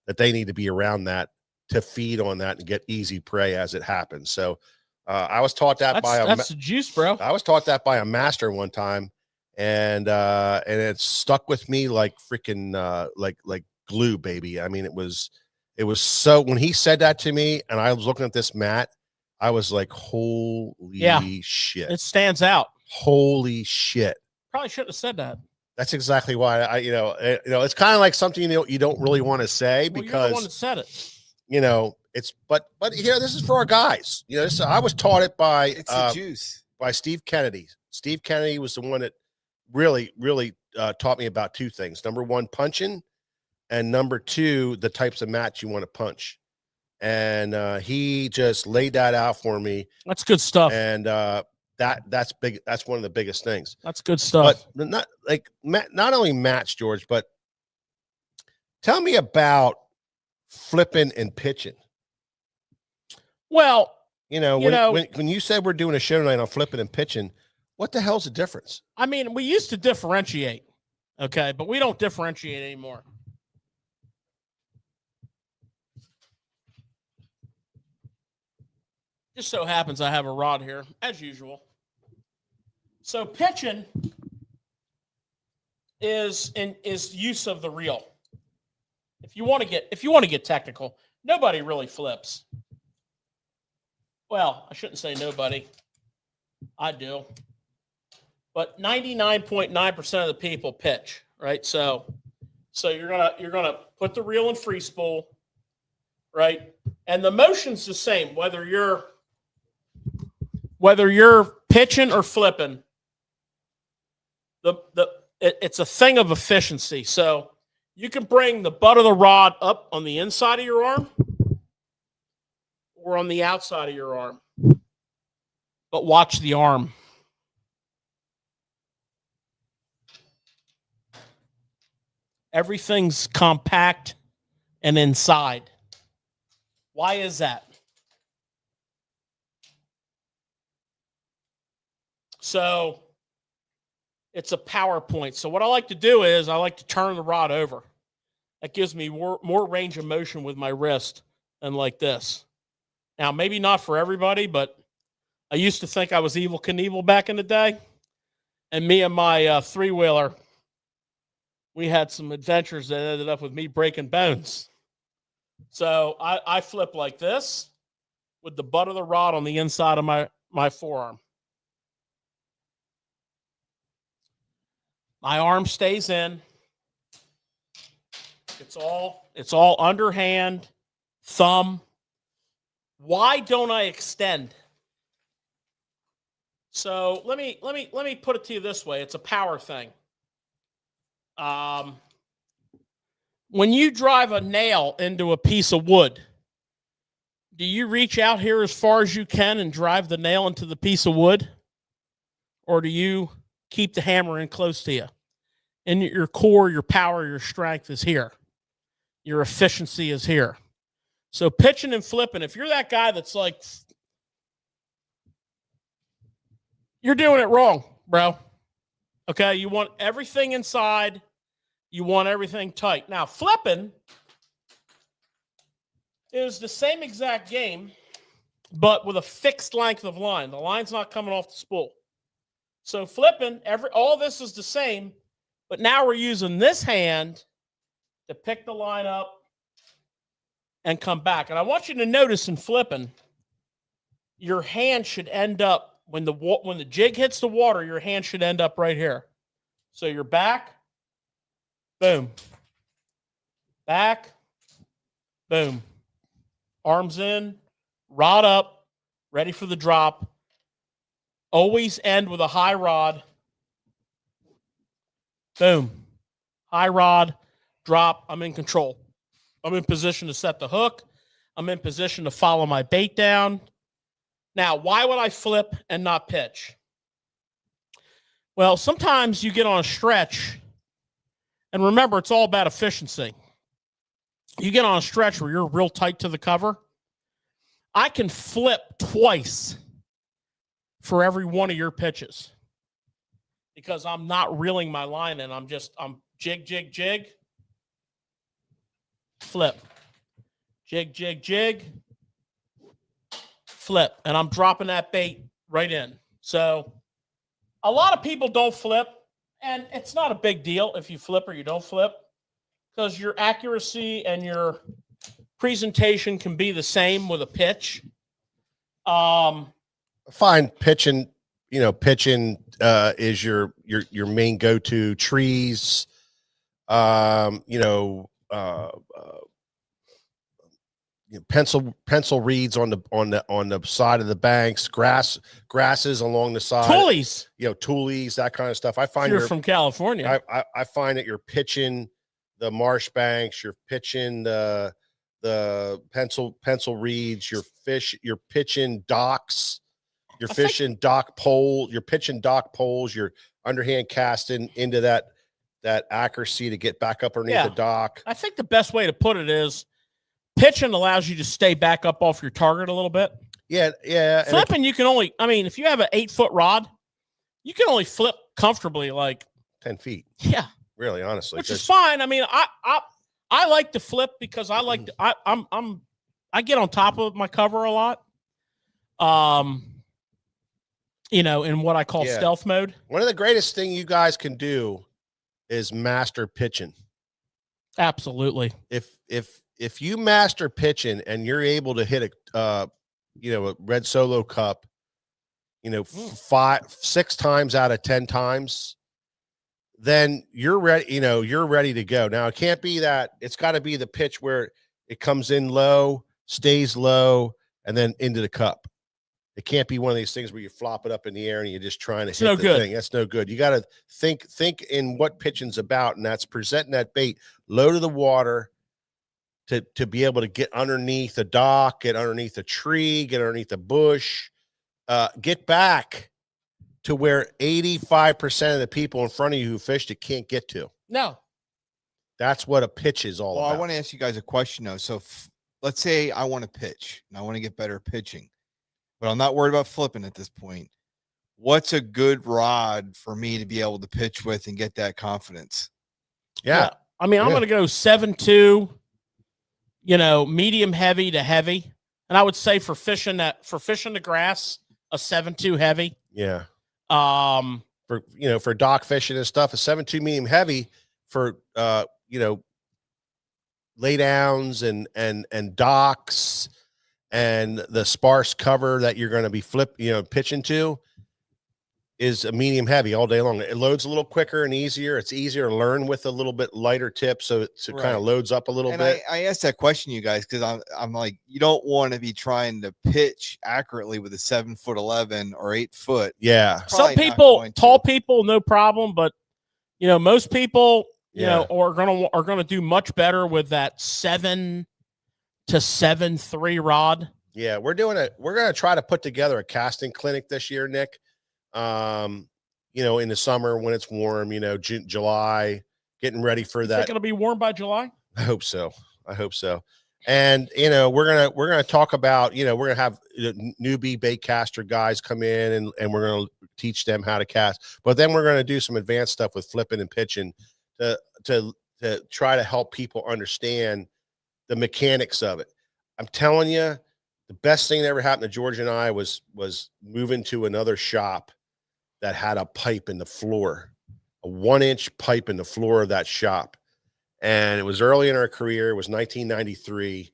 that they need to be around that to feed on that and get easy prey as it happens. So I was taught that that's the juice, bro. I was taught that by a master one time, and it stuck with me like freaking like glue, baby. I mean, it was so, when he said that to me and I was looking at this mat, I was like, holy shit. It stands out. Holy shit. Probably shouldn't have said that. That's exactly why it's kind of like something you don't really want to say, because you're the one that said it. It's but this is for our guys. I was taught it by the juice. By Steve Kennedy. Steve Kennedy was the one that really taught me about two things. Number one, punching, and number two, the types of mats you want to punch. And he just laid that out for me. That's good stuff. And that's big. That's one of the biggest things. That's good stuff. But not only mats, George, but tell me about flipping and pitching. Well, when you said we're doing a show tonight on flipping and pitching, what the hell's the difference? I mean, we used to differentiate, okay, but we don't differentiate anymore. Just so happens I have a rod here, as usual. So pitching is use of the reel. If you want to get technical, nobody really flips. Well, I shouldn't say nobody. I do. But 99.9% of the people pitch, right? So you're gonna put the reel in free spool, right? And the motion's the same, whether you're pitching or flipping. It's a thing of efficiency. So you can bring the butt of the rod up on the inside of your arm or on the outside of your arm. But watch the arm. Everything's compact and inside. Why is that? So it's a PowerPoint. So what I like to do is I like to turn the rod over. That gives me more range of motion with my wrist than like this. Now, maybe not for everybody, but I used to think I was Evel Knievel back in the day. And me and my three-wheeler, we had some adventures that ended up with me breaking bones. So I flip like this with the butt of the rod on the inside of my forearm. My arm stays in. It's all underhand, thumb. Why don't I extend? So let me put it to you this way. It's a power thing. When you drive a nail into a piece of wood, do you reach out here as far as you can and drive the nail into the piece of wood? Or do you keep the hammer in close to you? And your core, your power, your strength is here. Your efficiency is here. So pitching and flipping, if you're that guy that's like, you're doing it wrong, bro. Okay, you want everything inside. You want everything tight. Now, flipping is the same exact game, but with a fixed length of line. The line's not coming off the spool. So flipping, all this is the same, but now we're using this hand to pick the line up and come back. And I want you to notice in flipping, your hand should end up, when the jig hits the water, your hand should end up right here. So you're back, boom. Back, boom. Arms in, rod up, ready for the drop. Always end with a high rod. Boom. High rod, drop, I'm in control. I'm in position to set the hook. I'm in position to follow my bait down. Now, why would I flip and not pitch? Well, sometimes you get on a stretch, and remember, it's all about efficiency. You get on a stretch where you're real tight to the cover. I can flip twice for every one of your pitches, because I'm not reeling my line in. I'm jig, jig, jig, flip, jig, jig, jig, flip, and I'm dropping that bait right in. So a lot of people don't flip, and it's not a big deal if you flip or you don't flip, because your accuracy and your presentation can be the same with a pitch. I find pitching is your main go-to. Trees, pencil reeds on the side of the banks, grasses along the side, Toolies, toolies, that kind of stuff. I find you're from California. I find that you're pitching the marsh banks, you're pitching the pencil reeds, you're pitching docks, you're pitching dock poles, you're underhand casting into that accuracy to get back up underneath the dock. I think the best way to put it is pitching allows you to stay back up off your target a little bit. Yeah. Flipping, you can only, if you have an 8-foot rod, you can only flip comfortably like 10 feet. Yeah. Really, honestly. Which is fine. I like to flip because I like to, I get on top of my cover a lot. In what I call stealth mode. One of the greatest thing you guys can do is master pitching. Absolutely. If you master pitching and you're able to hit a red solo cup, 5-6 times out of 10 times, then you're ready, you're ready to go. Now it can't be that. It's got to be the pitch where it comes in low, stays low, and then into the cup. It can't be one of these things where you flop it up in the air and you're just trying to hit the thing. That's no good. You got to think in what pitching's about, and that's presenting that bait low to the water to be able to get underneath a dock, get underneath a tree, get underneath a bush, get back to where 85% of the people in front of you who fished it can't get to. No. That's what a pitch is all about. I want to ask you guys a question though. So let's say I want to pitch and I want to get better at pitching, but I'm not worried about flipping at this point. What's a good rod for me to be able to pitch with and get that confidence? Yeah. I'm going to go 7.2, medium heavy to heavy. And I would say for fishing the grass, a 7.2 heavy. Yeah. For dock fishing and stuff, a 7.2 medium heavy for lay downs and docks and the sparse cover that you're going to be pitching to is a medium heavy all day long. It loads a little quicker and easier. It's easier to learn with a little bit lighter tip, so it kind of loads up a little bit. I asked that question, you guys, because I'm like, you don't want to be trying to pitch accurately with a 7'11" or 8 foot. Yeah, some people, tall people, no problem, but most people, are gonna do much better with that 7 to 7.3 rod. Yeah, we're gonna try to put together a casting clinic this year, Nick. In the summer when it's warm, July, getting ready for that. Think it'll be warm by July? I hope so. And we're gonna talk about, we're gonna have newbie bait caster guys come in and we're gonna teach them how to cast. But then we're gonna do some advanced stuff with flipping and pitching to try to help people understand the mechanics of it. I'm telling you, the best thing that ever happened to George and I was moving to another shop that had a pipe in the floor, a 1-inch pipe in the floor of that shop. And it was early in our career. It was 1993.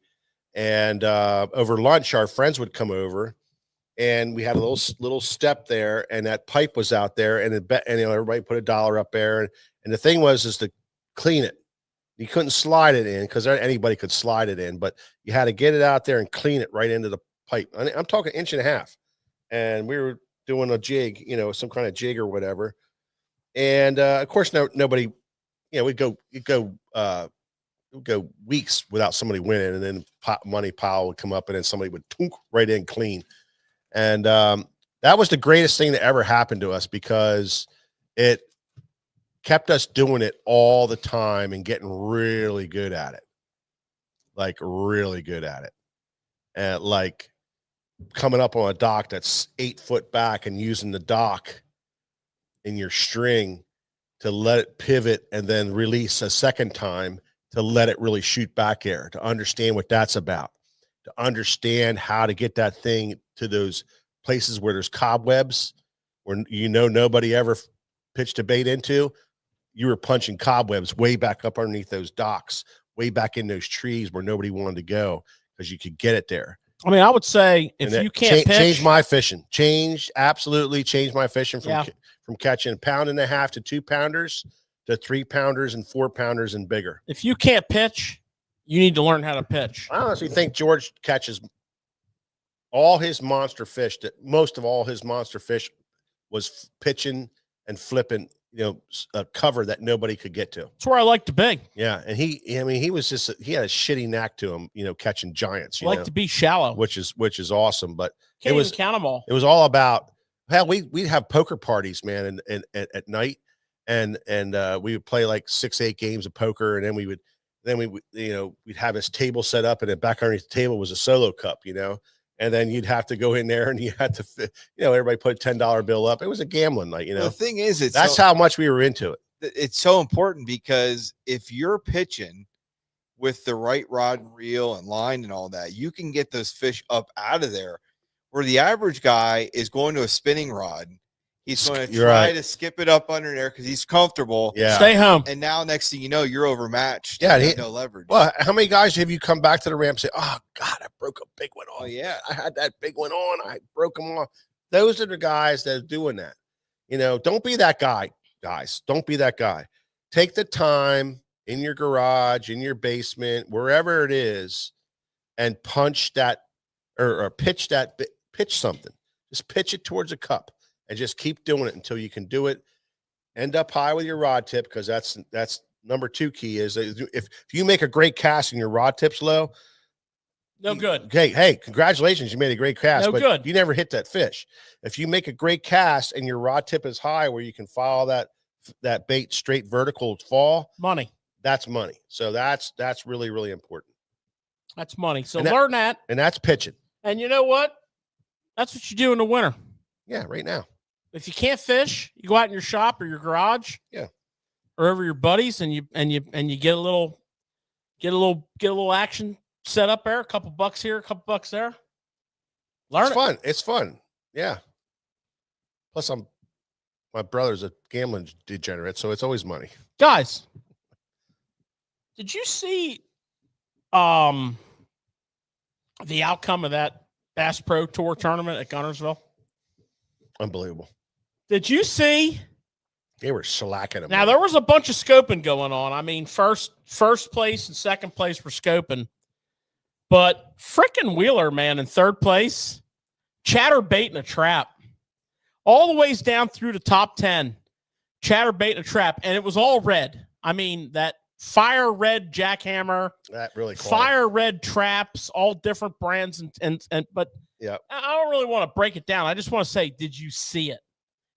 And over lunch, our friends would come over and we had a little step there and that pipe was out there and everybody put $1 up there. And the thing was to clean it. You couldn't slide it in because anybody could slide it in, but you had to get it out there and clean it right into the pipe. I'm talking 1.5 inches. And we were doing a jig, some kind of jig or whatever. And of course, nobody, we'd go weeks without somebody winning, and then money pile would come up, and then somebody would toonk right in clean. And that was the greatest thing that ever happened to us because it kept us doing it all the time and getting really good at it. Like really good at it. And like coming up on a dock that's 8 foot back and using the dock in your string to let it pivot and then release a second time to let it really shoot back air, to understand what that's about, to understand how to get that thing to those places where there's cobwebs, where nobody ever pitched a bait into. You were punching cobwebs way back up underneath those docks, way back in those trees where nobody wanted to go because you could get it there. I mean, I would say if you can't pitch, change my fishing, absolutely change my fishing from catching 1.5 pounds to 2 pounders to 3 pounders and 4 pounders and bigger. If you can't pitch, you need to learn how to pitch. I honestly think George catches all his monster fish. Most of all his monster fish was pitching and flipping, a cover that nobody could get to. That's where I like to be. Yeah, and he had a shitty knack to him, catching giants. I like to be shallow, which is awesome. But can't even count them all. It was all about we'd have poker parties, man, and at night, and we would play like 6-8 games of poker, and then we'd have this table set up, and then back underneath the table was a solo cup, and then you'd have to go in there and you had to, everybody put a $10 bill up. It was a gambling night, The thing is, that's how much we were into it. It's so important because if you're pitching with the right rod and reel and line and all that, you can get those fish up out of there. Where the average guy is going to a spinning rod, he's going to try to skip it up under there because he's comfortable. Yeah, stay home. And now, next thing you know, you're overmatched. Yeah, no leverage. Well, how many guys have you come back to the ramp and say, "Oh God, I broke a big one off. Oh yeah, I had that big one on. I broke them off." Those are the guys that are doing that. Don't be that guy, guys. Don't be that guy. Take the time in your garage, in your basement, wherever it is, and punch that or pitch something. Just pitch it towards a cup and just keep doing it until you can do it. End up high with your rod tip, because that's number 2 key is if you make a great cast and your rod tip's low, no good. Okay, hey, congratulations, you made a great cast. No but good. You never hit that fish. If you make a great cast and your rod tip is high where you can follow that bait straight vertical fall, Money. that's money. So that's really, really important. That's money. So learn that. And that's pitching. And you know what? That's what you do in the winter. Yeah, right now. If you can't fish, you go out in your shop or your garage. Yeah. Or over your buddies, and you get a little action set up there, a couple bucks here, a couple bucks there. Learn Fun. It's fun. Yeah. Plus my brother's a gambling degenerate, so it's always money. Guys, did you see the outcome of that Bass Pro Tour tournament at Guntersville? Unbelievable. Did you see? They were shellacking them. Now, there was a bunch of scoping going on. I mean, first place and second place were scoping. But frickin' Wheeler, man, in third place, chatterbait in a trap. All the ways down through the top 10, chatterbait in a trap. And it was all red. I mean, that fire red jackhammer, that really fire red traps, all different brands. But yeah, I don't really want to break it down. I just want to say, did you see it?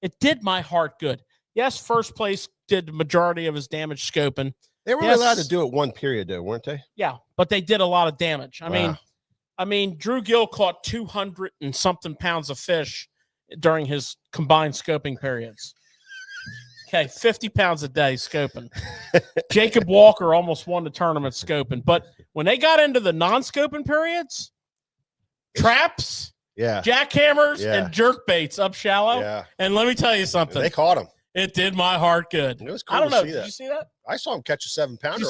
It did my heart good. Yes, first place did the majority of his damage scoping. They were allowed to do it one period, though, weren't they? Yeah, but they did a lot of damage. I mean, Drew Gill caught 200 and something pounds of fish during his combined scoping periods. Okay, 50 pounds a day scoping. Jacob Walker almost won the tournament scoping. But when they got into the non-scoping periods, traps, jackhammers, and jerkbaits up shallow. Yeah. And let me tell you something. They caught him. It did my heart good. It was cool. I don't know. Did you see that? I saw him catch a 7-pounder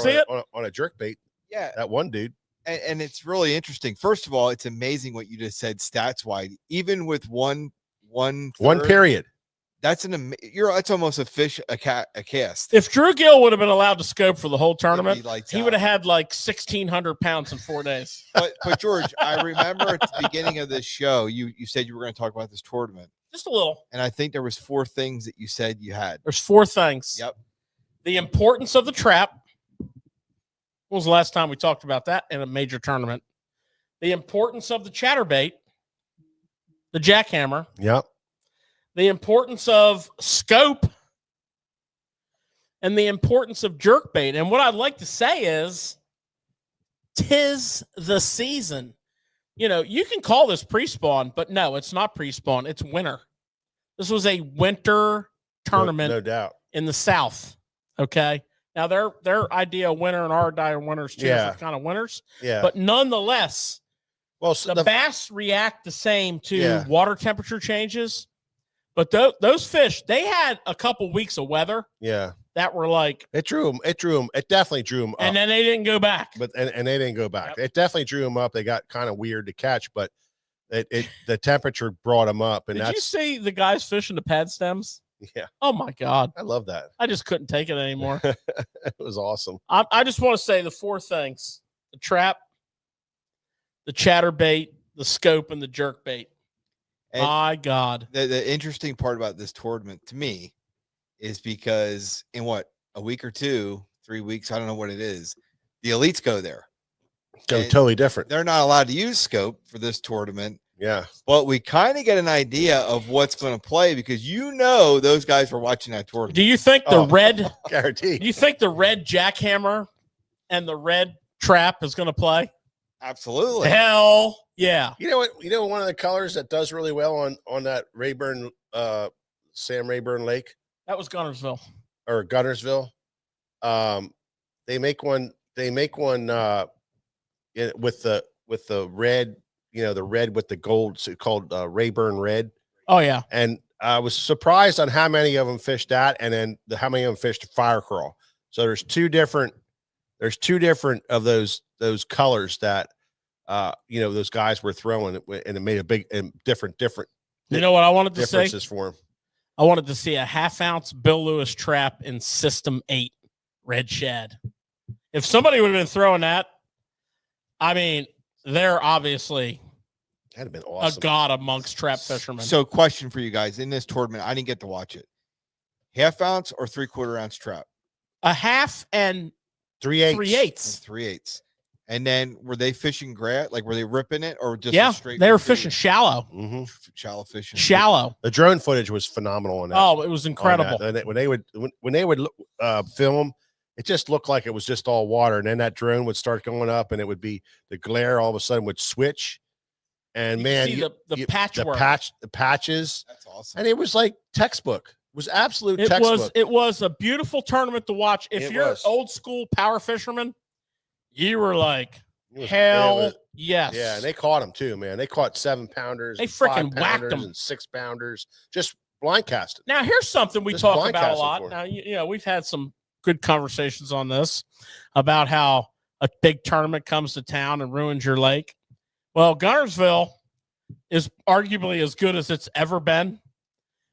on a jerkbait. Yeah. That one dude. And it's really interesting. First of all, it's amazing what you just said stats wise. Even with one period. That's that's almost a cast. If Drew Gill would have been allowed to scope for the whole tournament, he would have had like 1,600 pounds in 4 days. But George, I remember at the beginning of this show, you said you were going to talk about this tournament. Just a little. And I think there was 4 things that you said you had. There's 4 things. Yep. The importance of the trap. When was the last time we talked about that in a major tournament? The importance of the chatterbait, the jackhammer. Yep. The importance of scope, and the importance of jerkbait. And what I'd like to say is, 'tis the season. you know, you can call this pre-spawn, but no, it's not pre-spawn. It's winter. This was a winter tournament, no doubt, in the South. Okay. Now their idea of winter and our idea of winter is two different kind of winters. Yeah. But nonetheless, well, so the bass react the same to Yeah. water temperature changes. But those fish, they had a couple weeks of weather. Yeah. That were like, it drew them. It definitely drew them up. And then they didn't go back. But and they didn't go back. Yep. It definitely drew them up. They got kind of weird to catch, but the temperature brought them up. And Did that's you see the guys fishing the pad stems? Yeah. Oh my God. I love that. I just couldn't take it anymore. It was awesome. I just want to say the four things: the trap, the chatterbait, the scope, and the jerkbait. And my God. The interesting part about this tournament to me is because in a week or 2, 3 weeks, I don't know what it is, the elites go there. Totally different. They're not allowed to use scope for this tournament. Yeah. But we kind of get an idea of what's going to play because those guys were watching that tournament. Do you think the red guaranteed? Do you think the red jackhammer and the red trap is going to play? Absolutely. Hell yeah. You know what? You know one of the colors that does really well on that Rayburn, Sam Rayburn Lake. That was Gunnersville. Or Gunnersville. They make one with the red, the red with the gold. It's called Rayburn Red. Oh yeah. And I was surprised on how many of them fished that, and then how many of them fished fire crawl. So there's two different of those colors that those guys were throwing, and it made a big and different. You know what I wanted to say? Differences for them. I wanted to see a 1/2 ounce Bill Lewis trap in System 8 red shad. If somebody would have been throwing that, I mean, they're obviously that'd have been awesome. A god amongst trap fishermen. So, question for you guys in this tournament, I didn't get to watch it. 1/2 ounce or 3/4 ounce trap? A 1/2 and 3/8. 3/8. 3/8. And then were they fishing grass? Like were they ripping it or just straight? They were fishing shallow. Mm-hmm. Shallow fishing. Shallow. The drone footage was phenomenal on that. Oh, it was incredible. When they would film, it just looked like it was just all water, and then that drone would start going up, and it would be the glare all of a sudden would switch, and you man, see the patchwork, the patches. That's awesome. And it was like textbook. It was absolute textbook. It was a beautiful tournament to watch. If you're old school power fisherman, you were like, hell yes. Yeah, and they caught them too, man. They caught 7-pounders. They freaking whacked them. And 6-pounders. Just blind casted. Now, here's something we talk about a lot. Now, we've had some good conversations on this about how a big tournament comes to town and ruins your lake. Well, Gunnersville is arguably as good as it's ever been.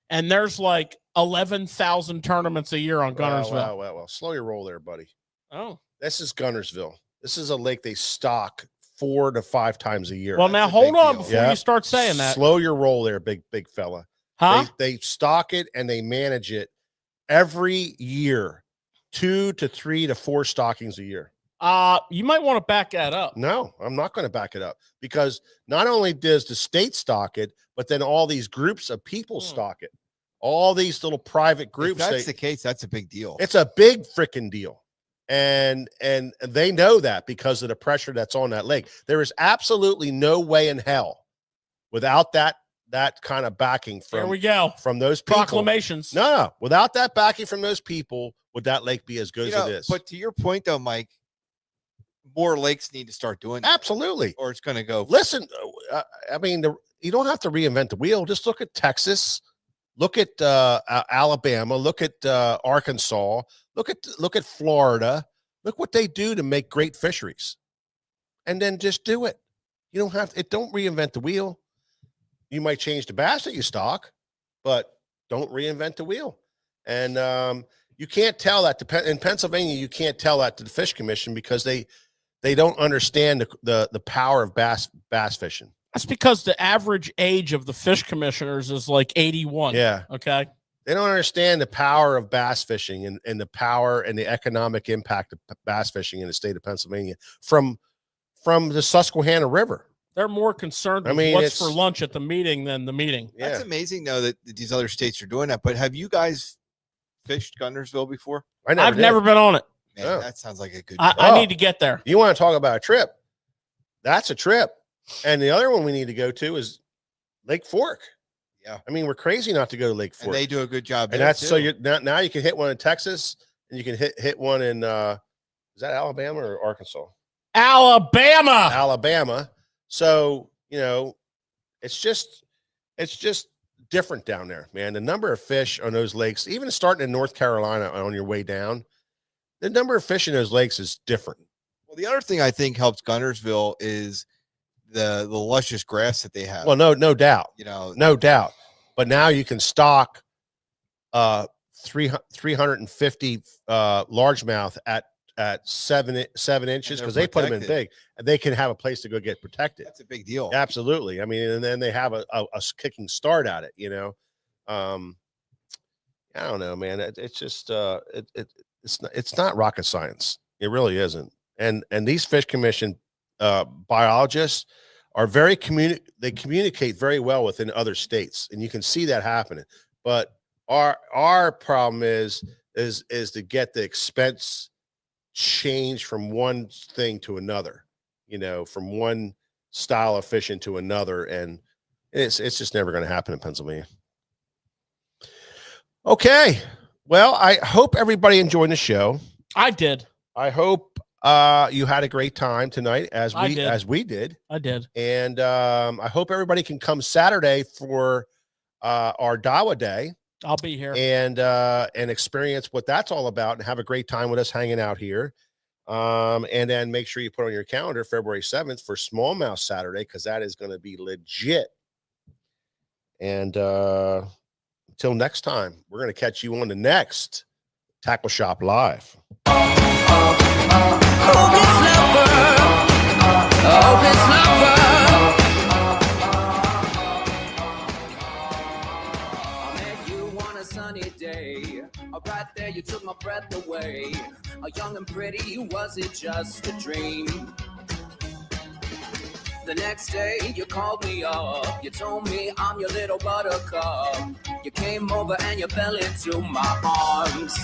And there's like 11,000 tournaments a year on Gunnersville. Well. Slow your roll there, buddy. Oh. This is Gunnersville. This is a lake they stock 4 to 5 times a year. Well, now hold on before you start saying that. Slow your roll there, big fella. Huh? They stock it and they manage it every year. 2 to 3 to 4 stockings a year. You might want to back that up. No, I'm not going to back it up because not only does the state stock it, but then all these groups of people stock it. All these little private groups. If that's the case, that's a big deal. It's a big freaking deal. And they know that because of the pressure that's on that lake. There is absolutely no way in hell without that kind of backing from, there we go. From those people. Proclamations. No, without that backing from those people, would that lake be as good as it is? But to your point though, Mike, more lakes need to start doing that. Absolutely. Or it's going to go. Listen, I mean, you don't have to reinvent the wheel. Just look at Texas. Look at Alabama. Look at Arkansas. Look at Florida. Look what they do to make great fisheries, and then just do it. You don't have it. Don't reinvent the wheel. You might change the bass that you stock, but don't reinvent the wheel. And you can't tell that in Pennsylvania. You can't tell that to the Fish Commission because they don't understand the power of bass fishing. That's because the average age of the fish commissioners is like 81. Yeah. Okay. They don't understand the power of bass fishing and the power and the economic impact of bass fishing in the state of Pennsylvania from the Susquehanna River. They're more concerned with what's for lunch at the meeting than the meeting. Yeah. That's amazing, though, that these other states are doing that. But have you guys fished Gunnersville before? I've never been on it. Man, that sounds like a good I need to get there. You want to talk about a trip? That's a trip. And the other one we need to go to is Lake Fork. Yeah. I mean, we're crazy not to go to Lake Fork. And they do a good job. And that's too. So you're now you can hit one in Texas and you can hit one in is that Alabama or Arkansas? Alabama. So, you know, it's just different down there, man. The number of fish on those lakes, even starting in North Carolina on your way down, the number of fish in those lakes is different. Well, the other thing I think helps Guntersville is the luscious grass that they have. Well, no doubt. You know, no doubt. But now you can stock 350 largemouth at 7 inches because they put them in big, and they can have a place to go get protected. That's a big deal. Absolutely. I mean, and then they have a kicking start at it, you know. I don't know, man. It's just it's not rocket science. It really isn't. And these fish commission biologists are they communicate very well within other states, and you can see that happening. But our problem is to get the expense change from one thing to another, you know, from one style of fishing to another, and it's just never going to happen in Pennsylvania. Okay, well, I hope everybody enjoyed the show. I did. I hope you had a great time tonight as we did. I did. And I hope everybody can come Saturday for our Dawa Day. I'll be here and experience what that's all about and have a great time with us hanging out here. And then make sure you put on your calendar February 7th for Smallmouth Saturday, because that is going to be legit. And until next time, we're going to catch you on the next Tackle Shop Live. Day, right there, you took my breath away. Young and pretty, was it just a dream? The next day, you called me up. You told me I'm your little buttercup. You came over and you fell into my arms.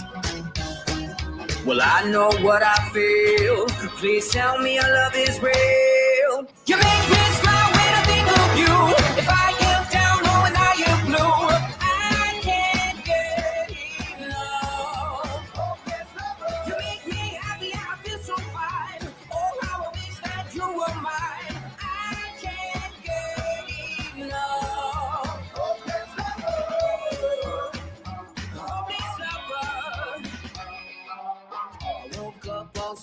Well, I know what I feel. Please tell me your love is real. You make me smile when I think of you.